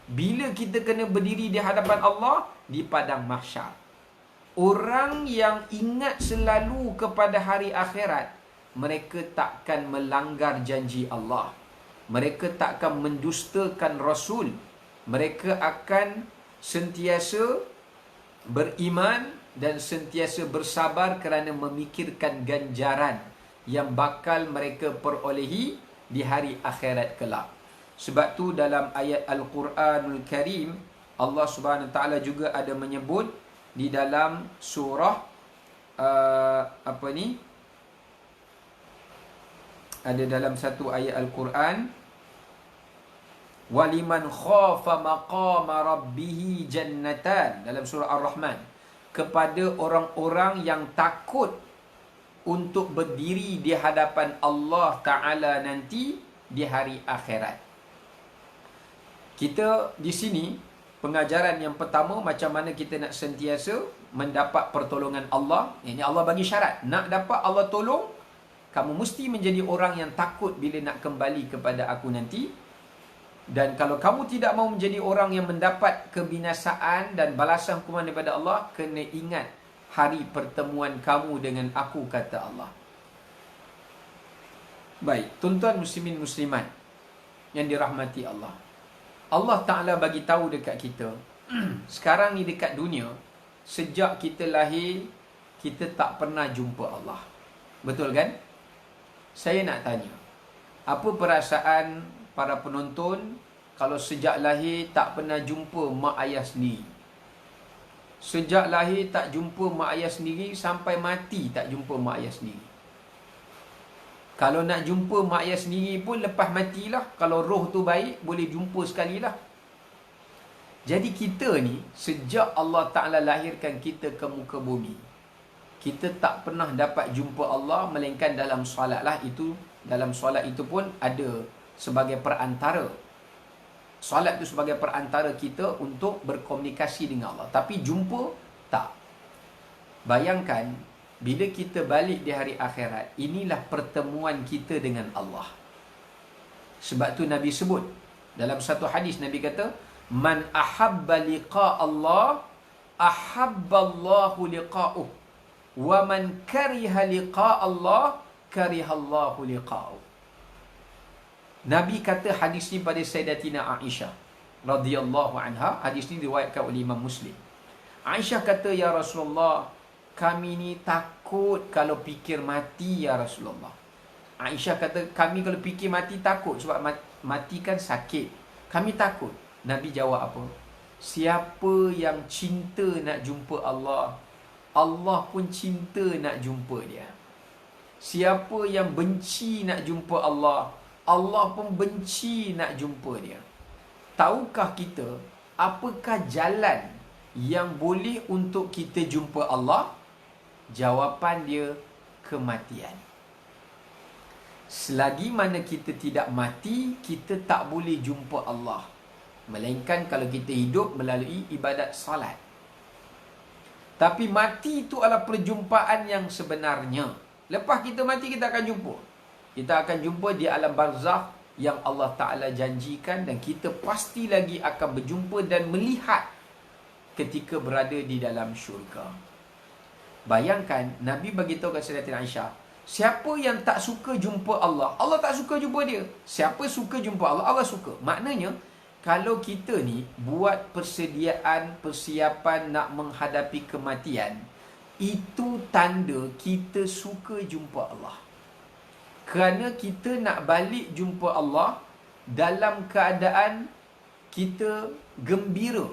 Bila kita kena berdiri di hadapan Allah? Di padang mahsyar. Orang yang ingat selalu kepada hari akhirat, mereka takkan melanggar janji Allah. Mereka takkan mendustakan Rasul. Mereka akan sentiasa beriman dan sentiasa bersabar kerana memikirkan ganjaran yang bakal mereka perolehi di hari akhirat kelak. Sebab tu dalam ayat Al-Quranul Karim, Allah Subhanahu Wa Taala juga ada menyebut di dalam surah ada dalam satu ayat Al-Quran, waliman khafa maqama rabbih jannatan, dalam surah Ar-Rahman, kepada orang-orang yang takut untuk berdiri di hadapan Allah Ta'ala nanti di hari akhirat. Kita di sini, pengajaran yang pertama, macam mana kita nak sentiasa mendapat pertolongan Allah. Ini Allah bagi syarat, nak dapat Allah tolong, kamu mesti menjadi orang yang takut bila nak kembali kepada aku nanti. Dan kalau kamu tidak mahu menjadi orang yang mendapat kebinasaan dan balasan hukuman daripada Allah, kena ingat hari pertemuan kamu dengan aku, kata Allah. Baik, tuan-tuan muslimin muslimat yang dirahmati Allah, Allah Ta'ala bagi tahu dekat kita, sekarang ni dekat dunia, sejak kita lahir, kita tak pernah jumpa Allah. Betul kan? Saya nak tanya, apa perasaan para penonton kalau sejak lahir tak pernah jumpa mak ayah sendiri? Sejak lahir tak jumpa mak ayah sendiri, sampai mati tak jumpa mak ayah sendiri. Kalau nak jumpa mak ayah sendiri pun lepas matilah. Kalau roh tu baik, boleh jumpa sekali lah. Jadi kita ni, sejak Allah Ta'ala lahirkan kita ke muka bumi, kita tak pernah dapat jumpa Allah melainkan dalam solat lah. Itu dalam solat itu pun ada sebagai perantara. Solat itu sebagai perantara kita untuk berkomunikasi dengan Allah. Tapi jumpa, tak. Bayangkan, bila kita balik di hari akhirat, inilah pertemuan kita dengan Allah. Sebab tu Nabi sebut, dalam satu hadis Nabi kata, man ahabba liqa Allah, ahabba Allahu liqa'uh. Wa man kariha liqa Allah, karihallahu liqa'uh. Nabi kata hadis ni pada Sayyidatina Aisyah radhiyallahu anha. Hadis ni diriwayatkan oleh Imam Muslim. Aisyah kata, ya Rasulullah, kami ni takut kalau fikir mati ya Rasulullah. Aisyah kata, kami kalau fikir mati takut sebab mati kan sakit. Kami takut. Nabi jawab apa? Siapa yang cinta nak jumpa Allah, Allah pun cinta nak jumpa dia. Siapa yang benci nak jumpa Allah, Allah pun benci nak jumpa dia. Tahukah kita apakah jalan yang boleh untuk kita jumpa Allah? Jawapan dia, kematian. Selagi mana kita tidak mati, kita tak boleh jumpa Allah. Melainkan kalau kita hidup melalui ibadat salat. Tapi mati itu adalah perjumpaan yang sebenarnya. Lepas kita mati, kita akan jumpa. Kita akan jumpa di alam barzakh yang Allah Ta'ala janjikan, dan kita pasti lagi akan berjumpa dan melihat ketika berada di dalam syurga. Bayangkan, Nabi beritahu kepada Sayyidatina Aisyah, siapa yang tak suka jumpa Allah, Allah tak suka jumpa dia. Siapa suka jumpa Allah, Allah suka. Maknanya, kalau kita ni buat persiapan nak menghadapi kematian, itu tanda kita suka jumpa Allah. Kerana kita nak balik jumpa Allah dalam keadaan kita gembira.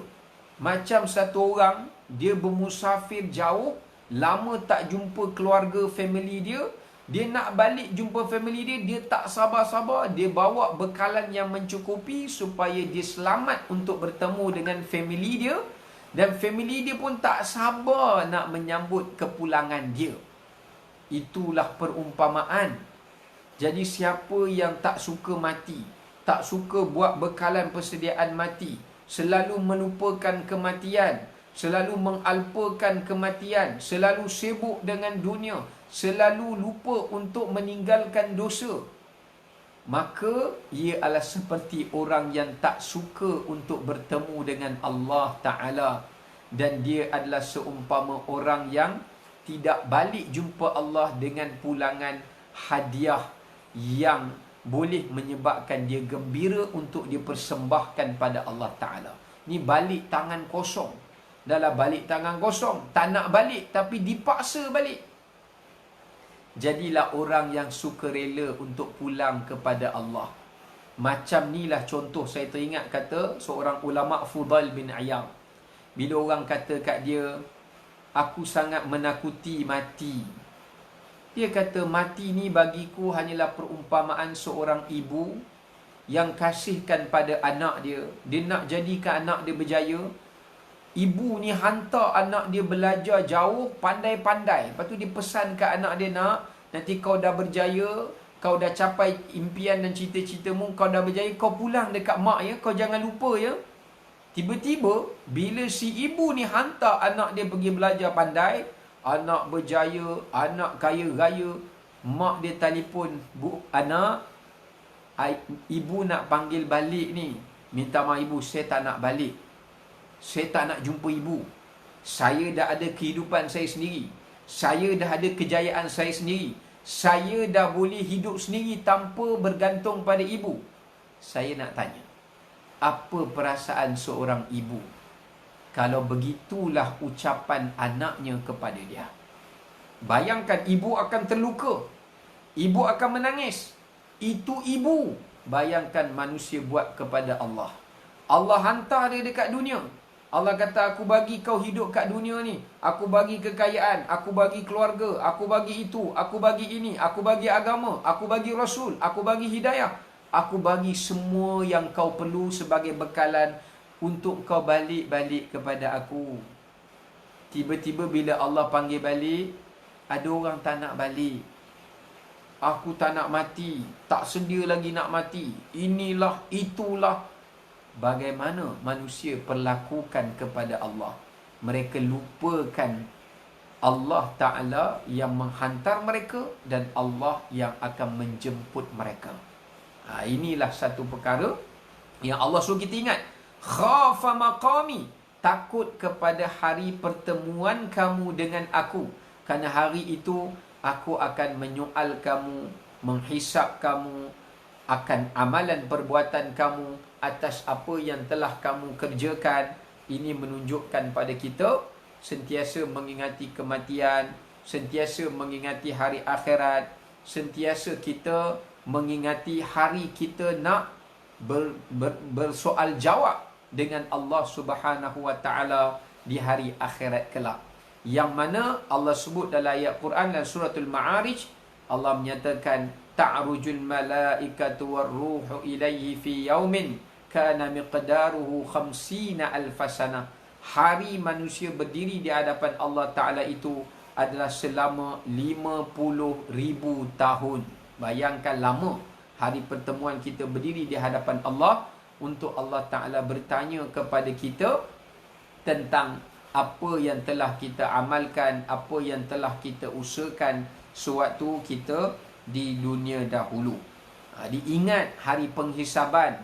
Macam satu orang, dia bermusafir jauh, lama tak jumpa keluarga, family dia. Dia nak balik jumpa family dia, dia tak sabar-sabar. Dia bawa bekalan yang mencukupi supaya dia selamat untuk bertemu dengan family dia. Dan family dia pun tak sabar nak menyambut kepulangan dia. Itulah perumpamaan. Jadi siapa yang tak suka mati, tak suka buat bekalan persediaan mati, selalu melupakan kematian, selalu mengalpakan kematian, selalu sibuk dengan dunia, selalu lupa untuk meninggalkan dosa, maka ia adalah seperti orang yang tak suka untuk bertemu dengan Allah Ta'ala. Dan dia adalah seumpama orang yang tidak balik jumpa Allah dengan pulangan hadiah yang boleh menyebabkan dia gembira untuk dipersembahkan pada Allah Ta'ala. Ni balik tangan kosong. Dalam balik tangan kosong, tak nak balik tapi dipaksa balik. Jadilah orang yang suka rela untuk pulang kepada Allah. Macam inilah contoh, saya teringat kata seorang ulama Fudail bin Iyad. Bila orang kata kat dia, aku sangat menakuti mati. Dia kata, mati ni bagiku hanyalah perumpamaan seorang ibu yang kasihkan pada anak dia. Dia nak jadikan anak dia berjaya. Ibu ni hantar anak dia belajar jauh, pandai-pandai. Lepas tu dia pesan ke anak dia, nak, nanti kau dah berjaya, kau dah capai impian dan cita-citamu, kau dah berjaya, kau pulang dekat mak ya, kau jangan lupa ya. Tiba-tiba, bila si ibu ni hantar anak dia pergi belajar pandai, anak berjaya, anak kaya raya, mak dia telefon, bu, anak, ibu nak panggil balik ni. Minta maaf ibu, saya tak nak balik. Saya tak nak jumpa ibu. Saya dah ada kehidupan saya sendiri. Saya dah ada kejayaan saya sendiri. Saya dah boleh hidup sendiri tanpa bergantung pada ibu. Saya nak tanya, apa perasaan seorang ibu kalau begitulah ucapan anaknya kepada dia? Bayangkan, ibu akan terluka. Ibu akan menangis. Itu ibu. Bayangkan manusia buat kepada Allah. Allah hantar dia dekat dunia. Allah kata, aku bagi kau hidup kat dunia ni. Aku bagi kekayaan, aku bagi keluarga, aku bagi itu, aku bagi ini, aku bagi agama, aku bagi Rasul, aku bagi hidayah. Aku bagi semua yang kau perlu sebagai bekalan untuk kau balik-balik kepada aku. Tiba-tiba bila Allah panggil balik, ada orang tak nak balik. Aku tak nak mati, tak sedia lagi nak mati. Inilah, itulah. Bagaimana manusia perlakukan kepada Allah? Mereka lupakan Allah Ta'ala yang menghantar mereka dan Allah yang akan menjemput mereka. Inilah satu perkara yang Allah suruh kita ingat. Khafa maqami, takut kepada hari pertemuan kamu dengan aku. Kerana hari itu aku akan menyoal kamu, menghisap kamu akan amalan perbuatan kamu atas apa yang telah kamu kerjakan. Ini menunjukkan pada kita sentiasa mengingati kematian, sentiasa mengingati hari akhirat, sentiasa kita mengingati hari kita nak bersoal jawab dengan Allah Subhanahu wa taala di hari akhirat kelak. Yang mana Allah sebut dalam ayat Quran dan suratul Ma'arij, Allah menyatakan ta'rujul malaikatu warruhu ilaihi fi yaumin kana miqdaruhu 50 alfasana. Hari manusia berdiri di hadapan Allah Ta'ala itu adalah selama 50,000 tahun. Bayangkan lama hari pertemuan kita berdiri di hadapan Allah untuk Allah Ta'ala bertanya kepada kita tentang apa yang telah kita amalkan, apa yang telah kita usahakan sewaktu kita di dunia dahulu. Diingat hari penghisaban.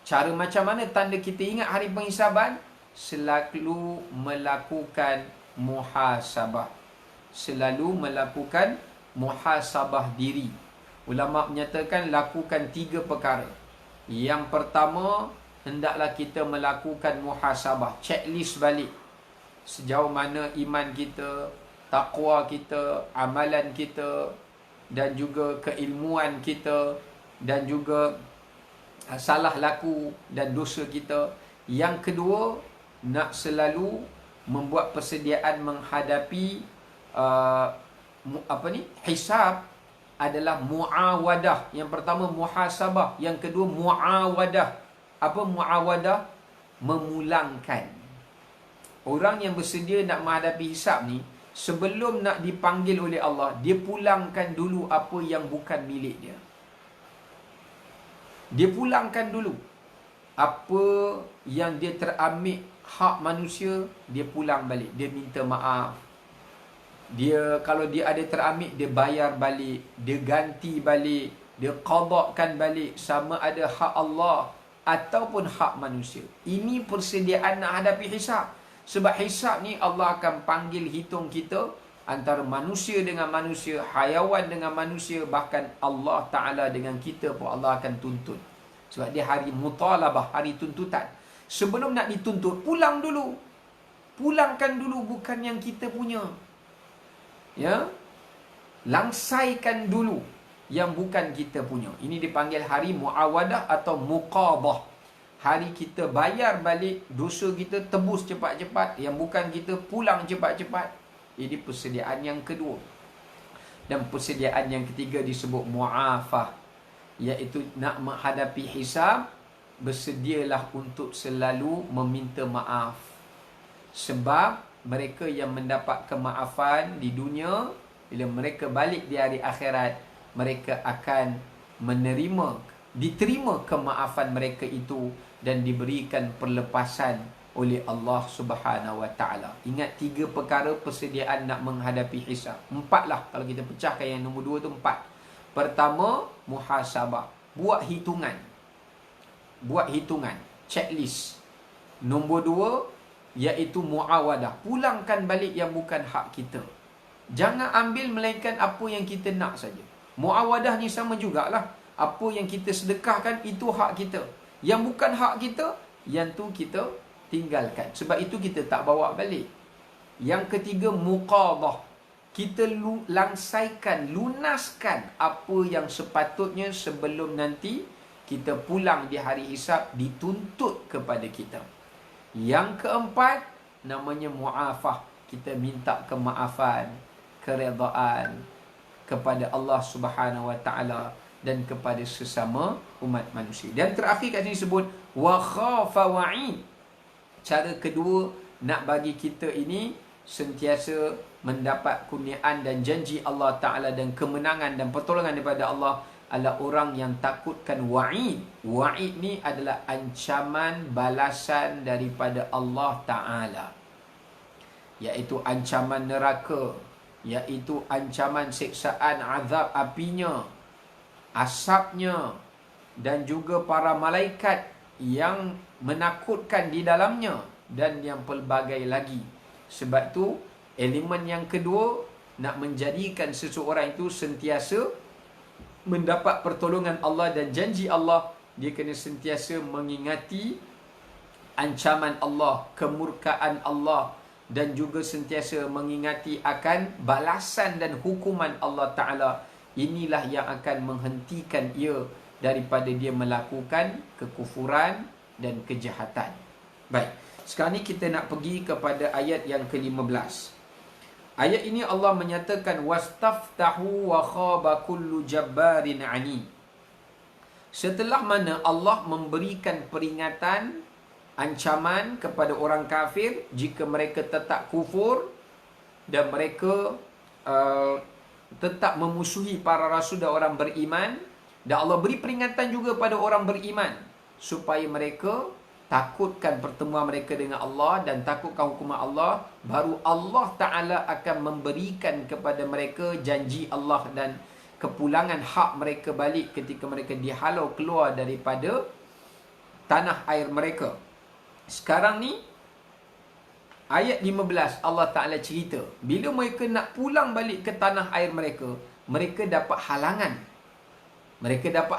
Cara macam mana tanda kita ingat hari penghisaban? Selalu melakukan muhasabah. Selalu melakukan muhasabah diri. Ulama menyatakan lakukan 3 perkara. Yang pertama, hendaklah kita melakukan muhasabah, checklist balik. Sejauh mana iman kita, takwa kita, amalan kita, dan juga keilmuan kita, dan juga salah laku dan dosa kita. Yang kedua, nak selalu membuat persediaan menghadapi hisab adalah muawadah. Yang pertama muhasabah, yang kedua muawadah. Apa muawadah? Memulangkan. Orang yang bersedia nak menghadapi hisab ni, sebelum nak dipanggil oleh Allah, dia pulangkan dulu apa yang bukan milik dia. Dia pulangkan dulu apa yang dia terambil hak manusia, dia pulang balik. Dia minta maaf. Dia, kalau dia ada terambil, dia bayar balik, dia ganti balik, dia qadakkan balik, sama ada hak Allah ataupun hak manusia. Ini persediaan nak hadapi hisab. Sebab hisab ni Allah akan panggil hitung kita antara manusia dengan manusia, hayawan dengan manusia, bahkan Allah Ta'ala dengan kita pun Allah akan tuntut. Sebab dia hari mutalabah, hari tuntutan. Sebelum nak dituntut, pulang dulu. Pulangkan dulu bukan yang kita punya. Ya, langsaikan dulu yang bukan kita punya. Ini dipanggil hari muawadah atau muqadah. Hari kita bayar balik dosa kita, tebus cepat-cepat. Yang bukan kita pulang cepat-cepat. Ini persediaan yang kedua. Dan persediaan yang ketiga disebut mu'afah, iaitu nak menghadapi hisab, bersedialah untuk selalu meminta maaf. Sebab mereka yang mendapat kemaafan di dunia, bila mereka balik di hari akhirat, mereka akan diterima kemaafan mereka itu dan diberikan perlepasan oleh Allah Subhanahu wa taala. Ingat 3 perkara persediaan nak menghadapi hisab. 4 lah kalau kita pecahkan, yang nombor 2 tu 4. Pertama, muhasabah. Buat hitungan, checklist. Nombor 2 iaitu muawadah. Pulangkan balik yang bukan hak kita. Jangan ambil melainkan apa yang kita nak saja. Muawadah ni sama jugalah. Apa yang kita sedekahkan itu hak kita. Yang bukan hak kita, yang tu kita tinggalkan. Sebab itu kita tak bawa balik. Yang ketiga, muqadah. Kita langsaikan, lunaskan apa yang sepatutnya sebelum nanti kita pulang di hari hisab dituntut kepada kita. Yang keempat, namanya mu'afah. Kita minta kemaafan, keredaan kepada Allah Subhanahu wa taala dan kepada sesama umat manusia. Dan terakhir kat sini sebut wa khafa wa'id. Cara kedua nak bagi kita ini sentiasa mendapat kurniaan dan janji Allah Ta'ala dan kemenangan dan pertolongan daripada Allah adalah orang yang takutkan wa'id. Wa'id ni adalah ancaman balasan daripada Allah Ta'ala, iaitu ancaman neraka, iaitu ancaman siksaan azab apinya, asapnya, dan juga para malaikat yang menakutkan di dalamnya, dan yang pelbagai lagi. Sebab tu elemen yang kedua nak menjadikan seseorang itu sentiasa mendapat pertolongan Allah dan janji Allah, dia kena sentiasa mengingati ancaman Allah, kemurkaan Allah, dan juga sentiasa mengingati akan balasan dan hukuman Allah Ta'ala. Inilah yang akan menghentikan ia daripada dia melakukan kekufuran dan kejahatan. Baik, sekarang ni kita nak pergi kepada ayat yang ke-15. Ayat ini Allah menyatakan wastaftahu wa khaba kullu jabbarin ani. Setelah mana Allah memberikan peringatan, ancaman kepada orang kafir jika mereka tetap kufur dan mereka tetap memusuhi para rasul dan orang beriman, dan Allah beri peringatan juga pada orang beriman supaya mereka takutkan pertemuan mereka dengan Allah dan takutkan hukuman Allah, baru Allah Ta'ala akan memberikan kepada mereka janji Allah dan kepulangan hak mereka balik ketika mereka dihalau keluar daripada tanah air mereka. Sekarang ni ayat 15 Allah Ta'ala cerita bila mereka nak pulang balik ke tanah air mereka, mereka dapat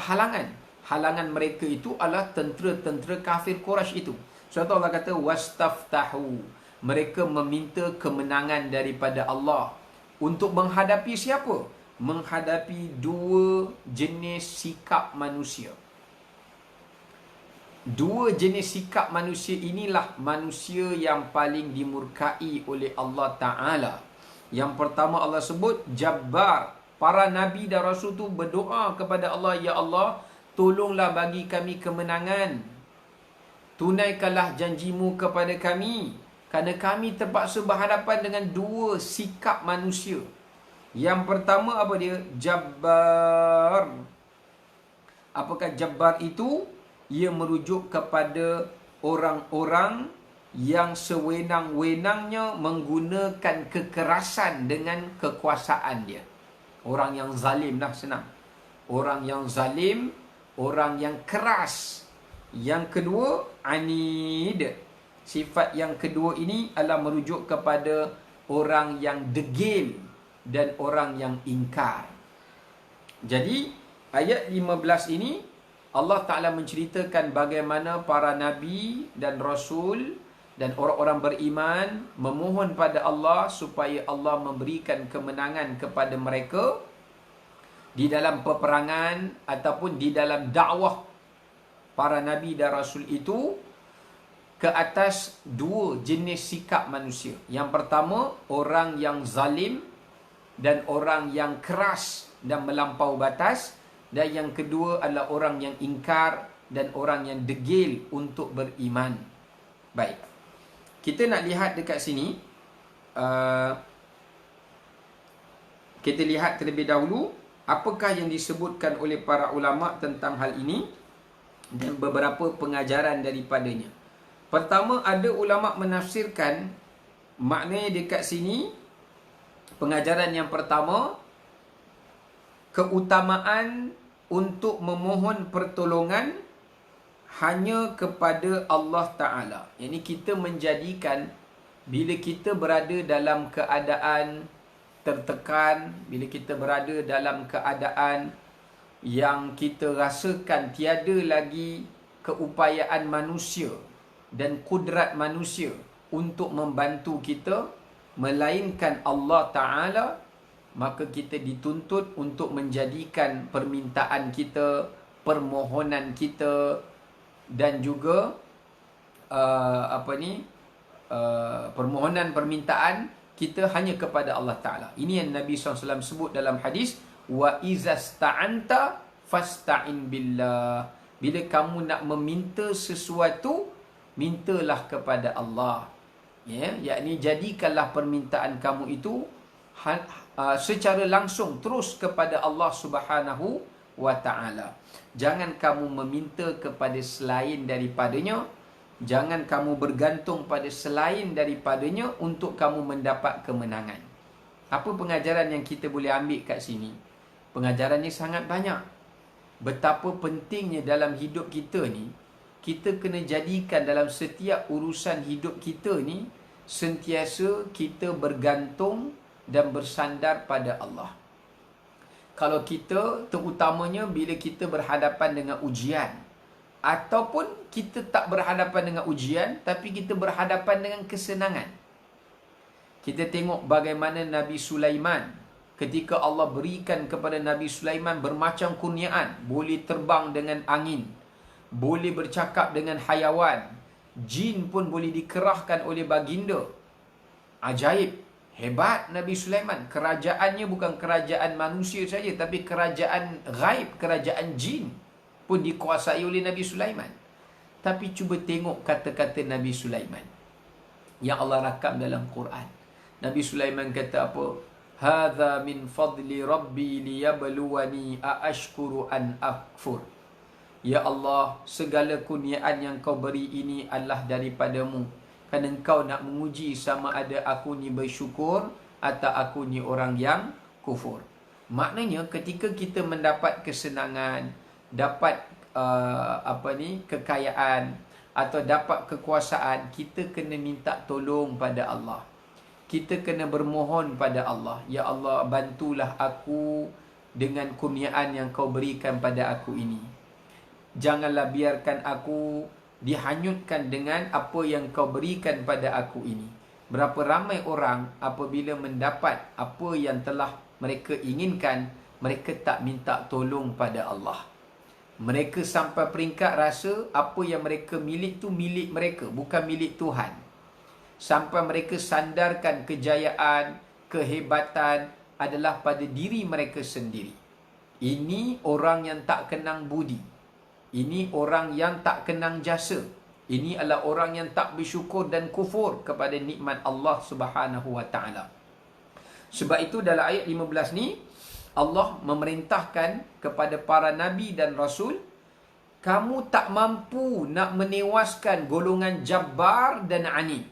halangan. Halangan mereka itu adalah tentera-tentera kafir Quraisy itu. Sebab Allah kata wastaftahu. Mereka meminta kemenangan daripada Allah. Untuk menghadapi siapa? Menghadapi dua jenis sikap manusia. Dua jenis sikap manusia inilah manusia yang paling dimurkai oleh Allah Ta'ala. Yang pertama Allah sebut Jabbar. Para Nabi dan Rasul tu berdoa kepada Allah, Ya Allah, tolonglah bagi kami kemenangan. Tunaikanlah janjimu kepada kami. Kerana kami terpaksa berhadapan dengan dua sikap manusia. Yang pertama apa dia? Jabbar. Apakah Jabbar itu? Ia merujuk kepada orang-orang yang sewenang-wenangnya menggunakan kekerasan dengan kekuasaan dia. Orang yang zalim lah, senang. Orang yang zalim, orang yang keras. Yang kedua, anid. Sifat yang kedua ini adalah merujuk kepada orang yang degil dan orang yang ingkar. Jadi, ayat 15 ini, Allah Ta'ala menceritakan bagaimana para Nabi dan Rasul dan orang-orang beriman memohon pada Allah supaya Allah memberikan kemenangan kepada mereka di dalam peperangan ataupun di dalam dakwah para Nabi dan Rasul itu ke atas dua jenis sikap manusia. Yang pertama, orang yang zalim dan orang yang keras dan melampau batas. Dan yang kedua adalah orang yang ingkar dan orang yang degil untuk beriman. Baik. Kita nak lihat dekat sini. Kita lihat terlebih dahulu apakah yang disebutkan oleh para ulama tentang hal ini dan beberapa pengajaran daripadanya. Pertama, ada ulama menafsirkan maknanya dekat sini. Pengajaran yang pertama, keutamaan untuk memohon pertolongan hanya kepada Allah Ta'ala. Yang ini kita menjadikan bila kita berada dalam keadaan tertekan, bila kita berada dalam keadaan yang kita rasakan tiada lagi keupayaan manusia dan kudrat manusia untuk membantu kita, melainkan Allah Ta'ala, maka kita dituntut untuk menjadikan permintaan kita, permohonan kita dan juga permohonan permintaan kita hanya kepada Allah Ta'ala. Ini yang Nabi SAW sebut dalam hadis, wa izasta'anta fasta'in billah. Bila kamu nak meminta sesuatu, mintalah kepada Allah. Ya, yakni jadikanlah permintaan kamu itu secara langsung terus kepada Allah Subhanahu wa Ta'ala. Jangan kamu meminta kepada selain daripadanya. Jangan kamu bergantung pada selain daripadanya untuk kamu mendapat kemenangan. Apa pengajaran yang kita boleh ambil kat sini? Pengajarannya sangat banyak. Betapa pentingnya dalam hidup kita ni, kita kena jadikan dalam setiap urusan hidup kita ni, sentiasa kita bergantung dan bersandar pada Allah. Kalau kita, terutamanya bila kita berhadapan dengan ujian, ataupun kita tak berhadapan dengan ujian, tapi kita berhadapan dengan kesenangan. Kita tengok bagaimana Nabi Sulaiman, ketika Allah berikan kepada Nabi Sulaiman bermacam kurniaan, boleh terbang dengan angin, boleh bercakap dengan hayawan, jin pun boleh dikerahkan oleh baginda. Ajaib, hebat Nabi Sulaiman. Kerajaannya bukan kerajaan manusia saja, tapi kerajaan ghaib, kerajaan jin pun dikuasai oleh Nabi Sulaiman. Tapi cuba tengok kata-kata Nabi Sulaiman yang Allah rakam dalam Quran. Nabi Sulaiman kata apa? Hadza min fadli rabbi liyabluwani aashkuru an akfur. Ya Allah, segala kurniaan yang kau beri ini adalah daripadamu, kerana engkau nak menguji sama ada aku ni bersyukur atau aku ni orang yang kufur. Maknanya ketika kita mendapat kesenangan, dapat kekayaan atau dapat kekuasaan, kita kena minta tolong pada Allah. Kita kena bermohon pada Allah. Ya Allah, bantulah aku dengan kurniaan yang kau berikan pada aku ini. Janganlah biarkan aku dihanyutkan dengan apa yang kau berikan pada aku ini. Berapa ramai orang apabila mendapat apa yang telah mereka inginkan, mereka tak minta tolong pada Allah. Mereka sampai peringkat rasa apa yang mereka milik tu milik mereka, bukan milik Tuhan. Sampai mereka sandarkan kejayaan, kehebatan adalah pada diri mereka sendiri. Ini orang yang tak kenang budi. Ini orang yang tak kenang jasa. Ini adalah orang yang tak bersyukur dan kufur kepada nikmat Allah Subhanahu wa taala. Sebab itu dalam ayat 15 ni Allah memerintahkan kepada para nabi dan rasul, kamu tak mampu nak menewaskan golongan jabbar dan anid.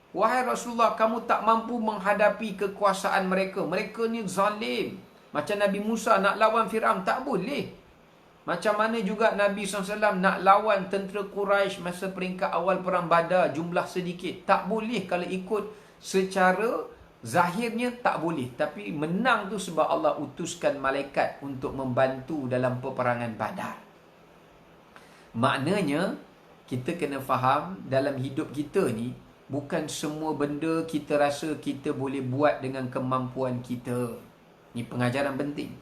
Wahai Rasulullah, kamu tak mampu menghadapi kekuasaan mereka. Mereka ni zalim. Macam Nabi Musa nak lawan Fir'aun, tak boleh. Macam mana juga Nabi SAW nak lawan tentera Quraisy masa peringkat awal perang Badar, jumlah sedikit. Tak boleh kalau ikut secara zahirnya, tak boleh. Tapi menang tu sebab Allah utuskan malaikat untuk membantu dalam peperangan Badar. Maknanya, kita kena faham dalam hidup kita ni, bukan semua benda kita rasa kita boleh buat dengan kemampuan kita. Ini pengajaran penting.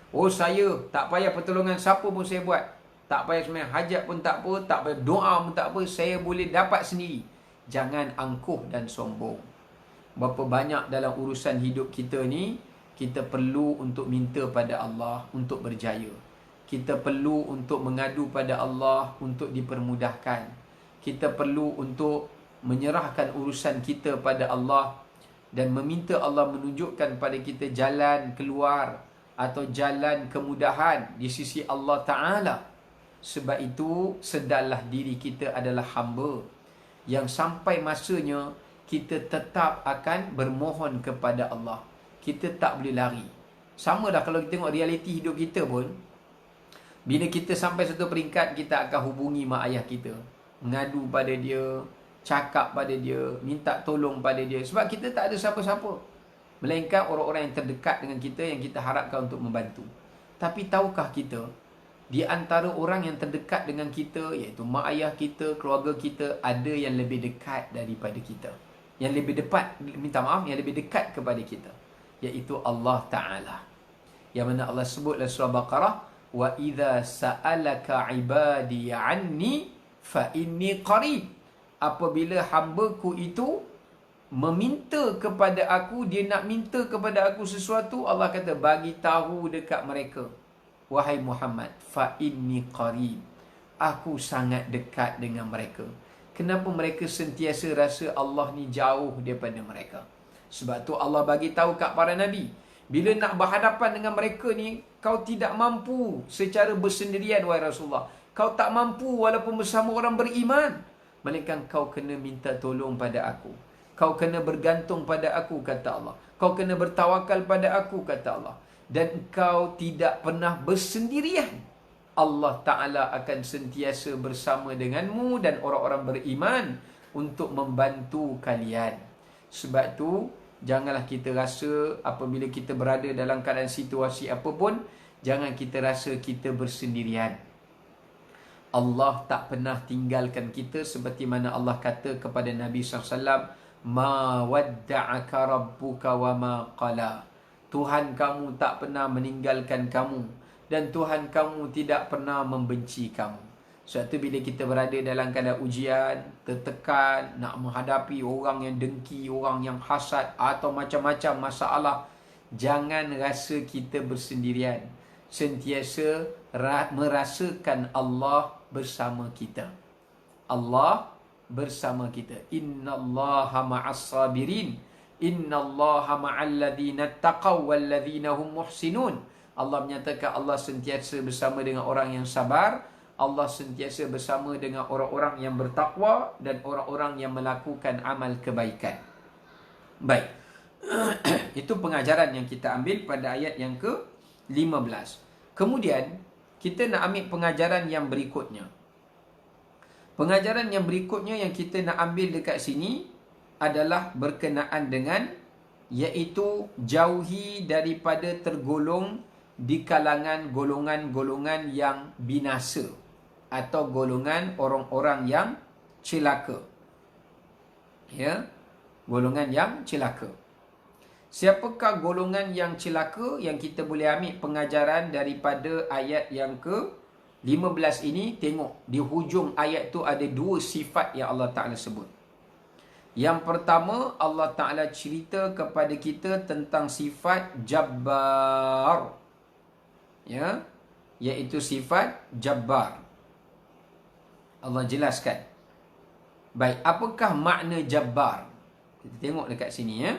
Oh, saya tak payah pertolongan siapa pun saya buat. Tak payah sembahyang hajat pun tak apa, tak payah doa pun tak apa, saya boleh dapat sendiri. Jangan angkuh dan sombong. Berapa banyak dalam urusan hidup kita ni, kita perlu untuk minta pada Allah untuk berjaya. Kita perlu untuk mengadu pada Allah untuk dipermudahkan. Kita perlu untuk menyerahkan urusan kita pada Allah dan meminta Allah menunjukkan pada kita jalan keluar atau jalan kemudahan di sisi Allah Ta'ala. Sebab itu, sedarlah diri kita adalah hamba yang sampai masanya kita tetap akan bermohon kepada Allah. Kita tak boleh lari. Sama dah kalau kita tengok realiti hidup kita pun, bila kita sampai satu peringkat, kita akan hubungi mak ayah kita, mengadu pada dia, cakap pada dia, minta tolong pada dia. Sebab kita tak ada siapa-siapa, melainkan orang-orang yang terdekat dengan kita yang kita harapkan untuk membantu. Tapi tahukah kita, di antara orang yang terdekat dengan kita, iaitu mak ayah kita, keluarga kita, ada yang lebih dekat daripada kita, yang lebih yang lebih dekat kepada kita, iaitu Allah Ta'ala. Yang mana Allah sebut dalam surah Baqarah, wa idza sa'alaka ibadi anni fa inni qarib. Apabila hamba-Ku itu meminta kepada aku, dia nak minta kepada aku sesuatu, Allah kata bagi tahu dekat mereka, wahai Muhammad, fa inni qarib, aku sangat dekat dengan mereka. Kenapa mereka sentiasa rasa Allah ni jauh daripada mereka? Sebab tu Allah bagi tahu kat para nabi, bila nak berhadapan dengan mereka ni, kau tidak mampu secara bersendirian wahai Rasulullah. Kau tak mampu walaupun bersama orang beriman, melainkan kau kena minta tolong pada aku. Kau kena bergantung pada aku, kata Allah. Kau kena bertawakal pada aku, kata Allah. Dan kau tidak pernah bersendirian. Allah Ta'ala akan sentiasa bersama denganmu dan orang-orang beriman untuk membantu kalian. Sebab tu, janganlah kita rasa apabila kita berada dalam keadaan situasi apapun, jangan kita rasa kita bersendirian. Allah tak pernah tinggalkan kita, seperti mana Allah kata kepada Nabi SAW, Ma wadda'aka rabbuka wa ma qala. Tuhan kamu tak pernah meninggalkan kamu, dan Tuhan kamu tidak pernah membenci kamu. Sebab tu bila kita berada dalam keadaan ujian, tertekan, nak menghadapi orang yang dengki, orang yang hasad atau macam-macam masalah, jangan rasa kita bersendirian. Sentiasa merasakan Allah bersama kita. Allah bersama kita. Innallaha ma'as sabirin. Innallaha ma'al ladzina taqaw wal ladzina hum muhsinun. Allah menyatakan Allah sentiasa bersama dengan orang yang sabar. Allah sentiasa bersama dengan orang-orang yang bertakwa dan orang-orang yang melakukan amal kebaikan. Baik. Itu pengajaran yang kita ambil pada ayat yang ke-15. Kemudian kita nak ambil pengajaran yang berikutnya. Pengajaran yang berikutnya yang kita nak ambil dekat sini adalah berkenaan dengan, iaitu jauhi daripada tergolong di kalangan golongan-golongan yang binasa atau golongan orang-orang yang celaka. Ya, golongan yang celaka. Siapakah golongan yang celaka? Yang kita boleh ambil pengajaran daripada ayat yang ke-15 ini. Tengok di hujung ayat tu ada dua sifat yang Allah Ta'ala sebut. Yang pertama, Allah Ta'ala cerita kepada kita tentang sifat Jabbar. Ya, iaitu sifat Jabbar. Allah jelaskan. Baik, apakah makna Jabbar? Kita tengok dekat sini ya.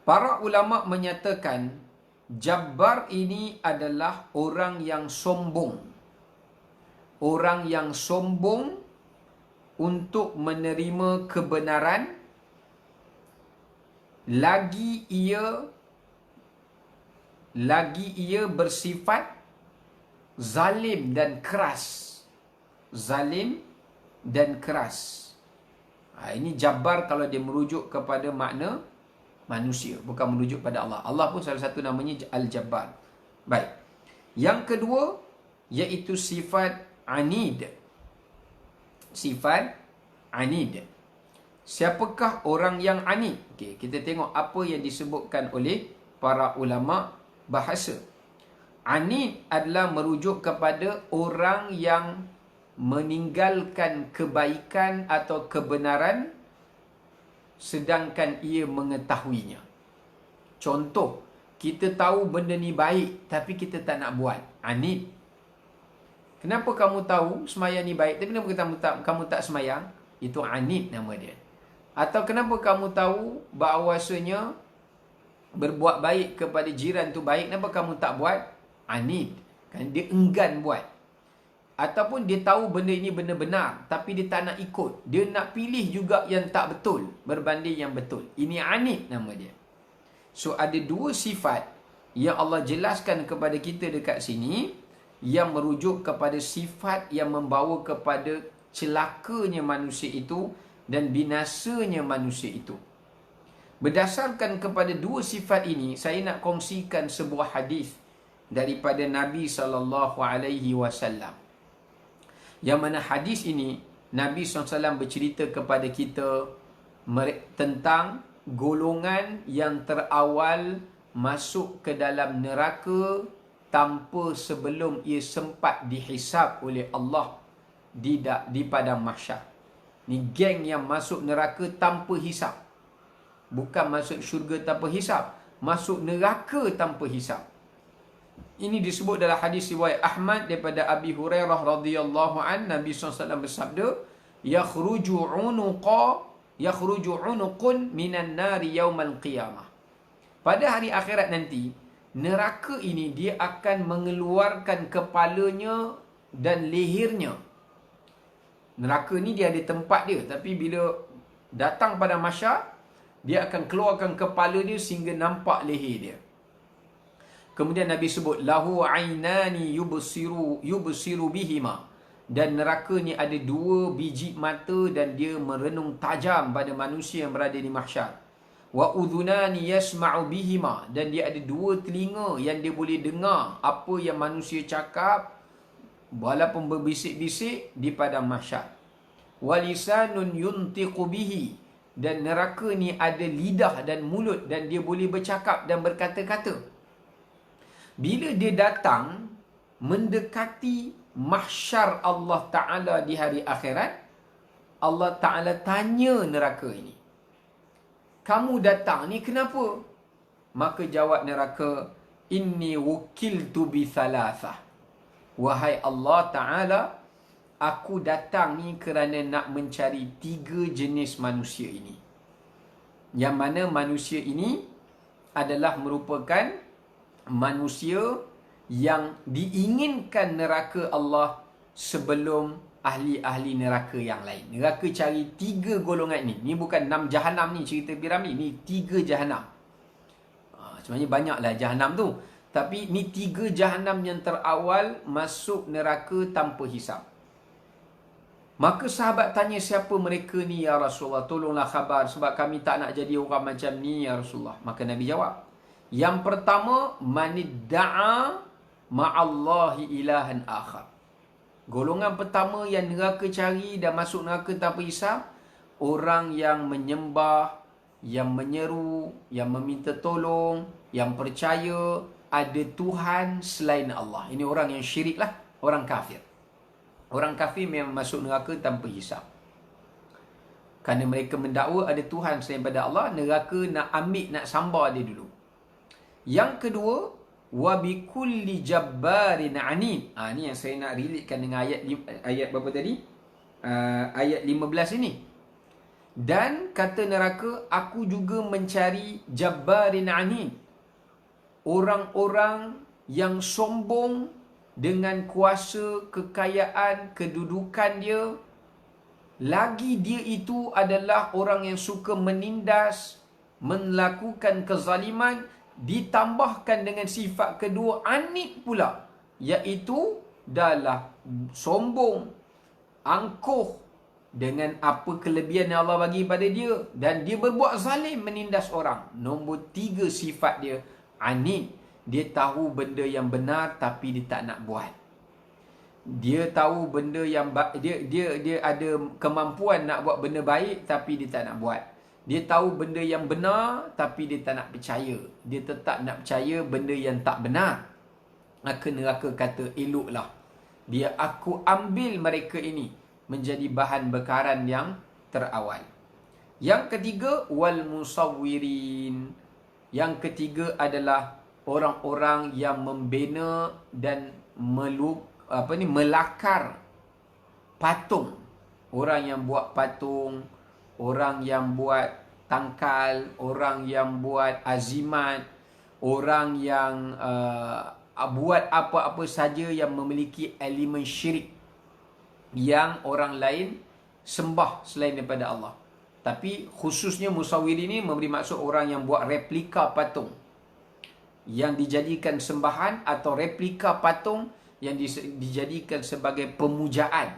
Para ulama menyatakan Jabbar ini adalah orang yang sombong. Orang yang sombong untuk menerima kebenaran, lagi ia bersifat zalim dan keras. Zalim dan keras. Ini Jabbar kalau dia merujuk kepada makna manusia, bukan merujuk pada Allah. Allah pun salah satu namanya Al-Jabbar. Baik. Yang kedua, iaitu sifat Anid. Sifat Anid. Siapakah orang yang anid? Okey, kita tengok apa yang disebutkan oleh para ulama bahasa. Anid adalah merujuk kepada orang yang meninggalkan kebaikan atau kebenaran sedangkan ia mengetahuinya. Contoh, kita tahu benda ni baik tapi kita tak nak buat. Anid. Kenapa kamu tahu semayang ni baik tapi kenapa kamu tak semayang? Itu anid nama dia. Atau kenapa kamu tahu bahawasanya berbuat baik kepada jiran tu baik, kenapa kamu tak buat? Anid. Kan dia enggan buat. Ataupun dia tahu benda ini benda benar tapi dia tak nak ikut. Dia nak pilih juga yang tak betul berbanding yang betul. Ini anid nama dia. So ada dua sifat yang Allah jelaskan kepada kita dekat sini yang merujuk kepada sifat yang membawa kepada celakanya manusia itu dan binasanya manusia itu. Berdasarkan kepada dua sifat ini, saya nak kongsikan sebuah hadis daripada Nabi SAW. Yang mana hadis ini, Nabi SAW bercerita kepada kita tentang golongan yang terawal masuk ke dalam neraka tanpa sebelum ia sempat dihisab oleh Allah di padang mahsyar. Ni geng yang masuk neraka tanpa hisab. Bukan masuk syurga tanpa hisab, masuk neraka tanpa hisab. Ini disebut dalam hadis riwayat Ahmad daripada Abi Hurairah radhiyallahu an. Nabi SAW bersabda, yakhruju unuqun minan nari yaumal qiyamah. Pada hari akhirat nanti, neraka ini dia akan mengeluarkan kepalanya dan lehernya. Neraka ni dia ada tempat dia, tapi bila datang pada mahsyar, dia akan keluarkan kepala dia sehingga nampak leher dia. Kemudian Nabi sebut, lahu ainani yubsiru bihima. Dan neraka ni ada dua biji mata dan dia merenung tajam pada manusia yang berada di mahsyar. Wa udhunani yasma'u bihima. Dan dia ada dua telinga yang dia boleh dengar apa yang manusia cakap walaupun berbisik-bisik di padang mahsyar. Wa lisanun yuntiqu bihi. Dan neraka ni ada lidah dan mulut, dan dia boleh bercakap dan berkata-kata. Bila dia datang mendekati mahsyar Allah Ta'ala di hari akhirat, Allah Ta'ala tanya neraka ini, kamu datang ni kenapa? Maka jawab neraka, inni wukiltu bi thalathah. Wahai Allah Ta'ala, aku datang ni kerana nak mencari 3 jenis manusia ini. Yang mana manusia ini adalah merupakan manusia yang diinginkan neraka Allah sebelum ahli-ahli neraka yang lain. Neraka cari 3 golongan ni. Ni bukan 6 jahanam ni cerita piramid. Ni 3 jahanam. Sebenarnya banyaklah jahanam tu. Tapi ni 3 jahanam yang terawal masuk neraka tanpa hisab. Maka sahabat tanya, siapa mereka ni ya Rasulullah? Tolonglah khabar sebab kami tak nak jadi orang macam ni ya Rasulullah. Maka Nabi jawab, yang pertama, manidda'a ma'allahi ilahan akhar. Golongan pertama yang neraka cari dan masuk neraka tanpa hisab, orang yang menyembah, yang menyeru, yang meminta tolong, yang percaya ada Tuhan selain Allah. Ini orang yang syirik lah, orang kafir. Orang kafir memang masuk neraka tanpa hisab. Kerana mereka mendakwa ada Tuhan selain daripada Allah, neraka nak ambil, nak sambar dia dulu. Yang kedua, wa bikulli jabbarin anid. Ni yang saya nak relatekan dengan ayat berapa tadi? Ayat 15 ini. Dan kata neraka, aku juga mencari jabbarin anid. Orang-orang yang sombong dengan kuasa, kekayaan, kedudukan dia. Lagi dia itu adalah orang yang suka menindas, melakukan kezaliman, ditambahkan dengan sifat kedua anid pula, iaitu adalah sombong, angkuh dengan apa kelebihan yang Allah bagi pada dia, dan dia berbuat zalim, menindas orang. Nombor 3 sifat dia anid. Dia tahu benda yang benar tapi dia tak nak buat. Dia tahu benda yang dia ada kemampuan nak buat benda baik tapi dia tak nak buat. Dia tahu benda yang benar tapi dia tak nak percaya. Dia tetap nak percaya benda yang tak benar. Maka neraka kata, eloklah biar aku ambil mereka ini menjadi bahan bekaran yang terawal. Yang ketiga, wal musawwirin. Yang ketiga adalah orang-orang yang membina dan melakar patung. Orang yang buat patung, orang yang buat tangkal, orang yang buat azimat, orang yang buat apa-apa saja yang memiliki elemen syirik yang orang lain sembah selain daripada Allah. Tapi khususnya musawwir ini memberi maksud orang yang buat replika patung yang dijadikan sembahan, atau replika patung yang dijadikan sebagai pemujaan,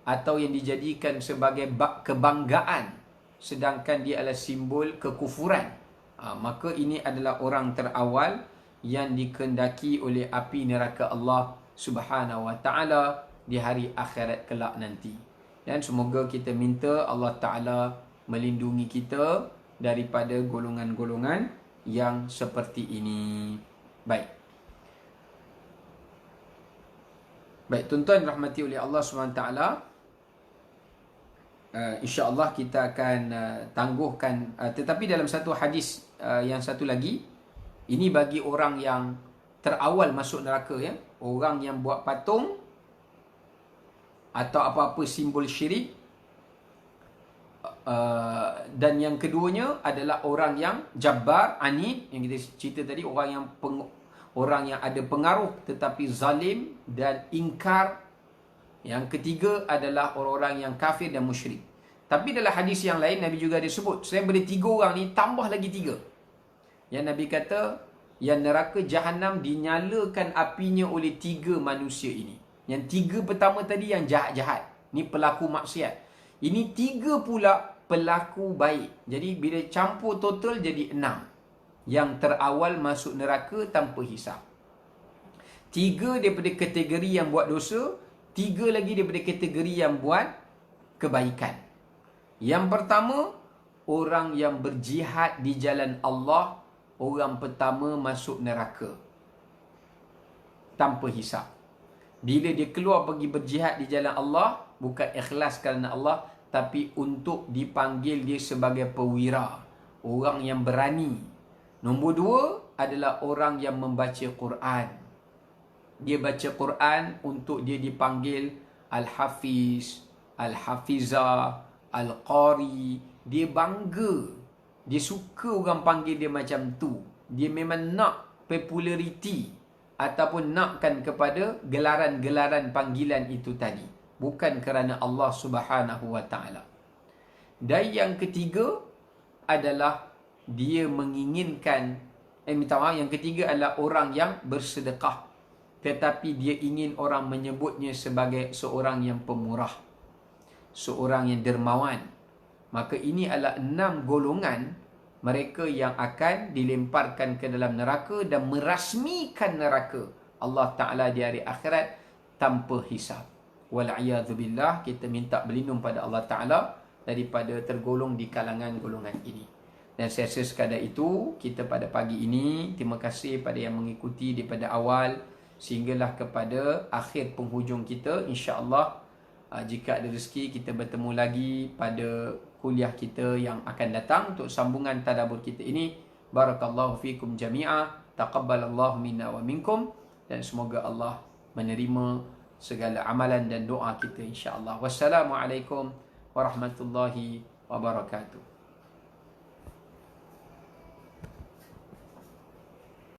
atau yang dijadikan sebagai kebanggaan, sedangkan dia adalah simbol kekufuran. Maka ini adalah orang terawal yang dikehendaki oleh api neraka Allah Subhanahu wa ta'ala di hari akhirat kelak nanti. Dan semoga kita minta Allah Ta'ala melindungi kita daripada golongan-golongan yang seperti ini. Baik, tuan-tuan rahmati oleh Allah SWT, insya-Allah kita akan tangguhkan, tetapi dalam satu hadis yang satu lagi, ini bagi orang yang terawal masuk neraka, ya, orang yang buat patung atau apa-apa simbol syirik. Dan yang keduanya adalah orang yang jabbar, anid, yang kita cerita tadi, orang yang ada pengaruh tetapi zalim dan ingkar. Yang ketiga adalah orang-orang yang kafir dan musyrik. Tapi dalam hadis yang lain Nabi juga ada sebut, saya beri 3 orang ni, tambah lagi 3. Yang Nabi kata, yang neraka jahanam dinyalakan apinya oleh 3 manusia ini. Yang 3 pertama tadi yang jahat-jahat, ni pelaku maksiat. Ini 3 pula pelaku baik. Jadi bila campur total jadi 6 yang terawal masuk neraka tanpa hisab. 3 daripada kategori yang buat dosa, 3 lagi daripada kategori yang buat kebaikan. Yang pertama, orang yang berjihad di jalan Allah, orang pertama masuk neraka tanpa hisap. Bila dia keluar pergi berjihad di jalan Allah, bukan ikhlas kerana Allah, tapi untuk dipanggil dia sebagai perwira, orang yang berani. Nombor dua adalah orang yang membaca Quran. Dia baca Quran untuk dia dipanggil Al-Hafiz, Al-Hafizah, Al-Qari. Dia bangga. Dia suka orang panggil dia macam tu. Dia memang nak populariti ataupun nakkan kepada gelaran-gelaran panggilan itu tadi. Bukan kerana Allah Subhanahu Wa Taala. Dan yang ketiga adalah dia menginginkan, yang ketiga adalah orang yang bersedekah. Tetapi dia ingin orang menyebutnya sebagai seorang yang pemurah, seorang yang dermawan. Maka ini adalah 6 golongan mereka yang akan dilemparkan ke dalam neraka dan merasmikan neraka Allah Ta'ala di hari akhirat tanpa hisab. Wal'iyadzubillah, kita minta berlindung pada Allah Ta'ala daripada tergolong di kalangan golongan ini. Dan saya rasa sekadar itu kita pada pagi ini. Terima kasih pada yang mengikuti daripada awal sehinggalah kepada akhir penghujung kita. InsyaAllah jika ada rezeki kita bertemu lagi pada kuliah kita yang akan datang untuk sambungan tadabbur kita ini. Barakallahu fikum jami'a, taqabbalallahu minna wa minkum, dan semoga Allah menerima segala amalan dan doa kita insya-Allah. Wassalamualaikum warahmatullahi wabarakatuh.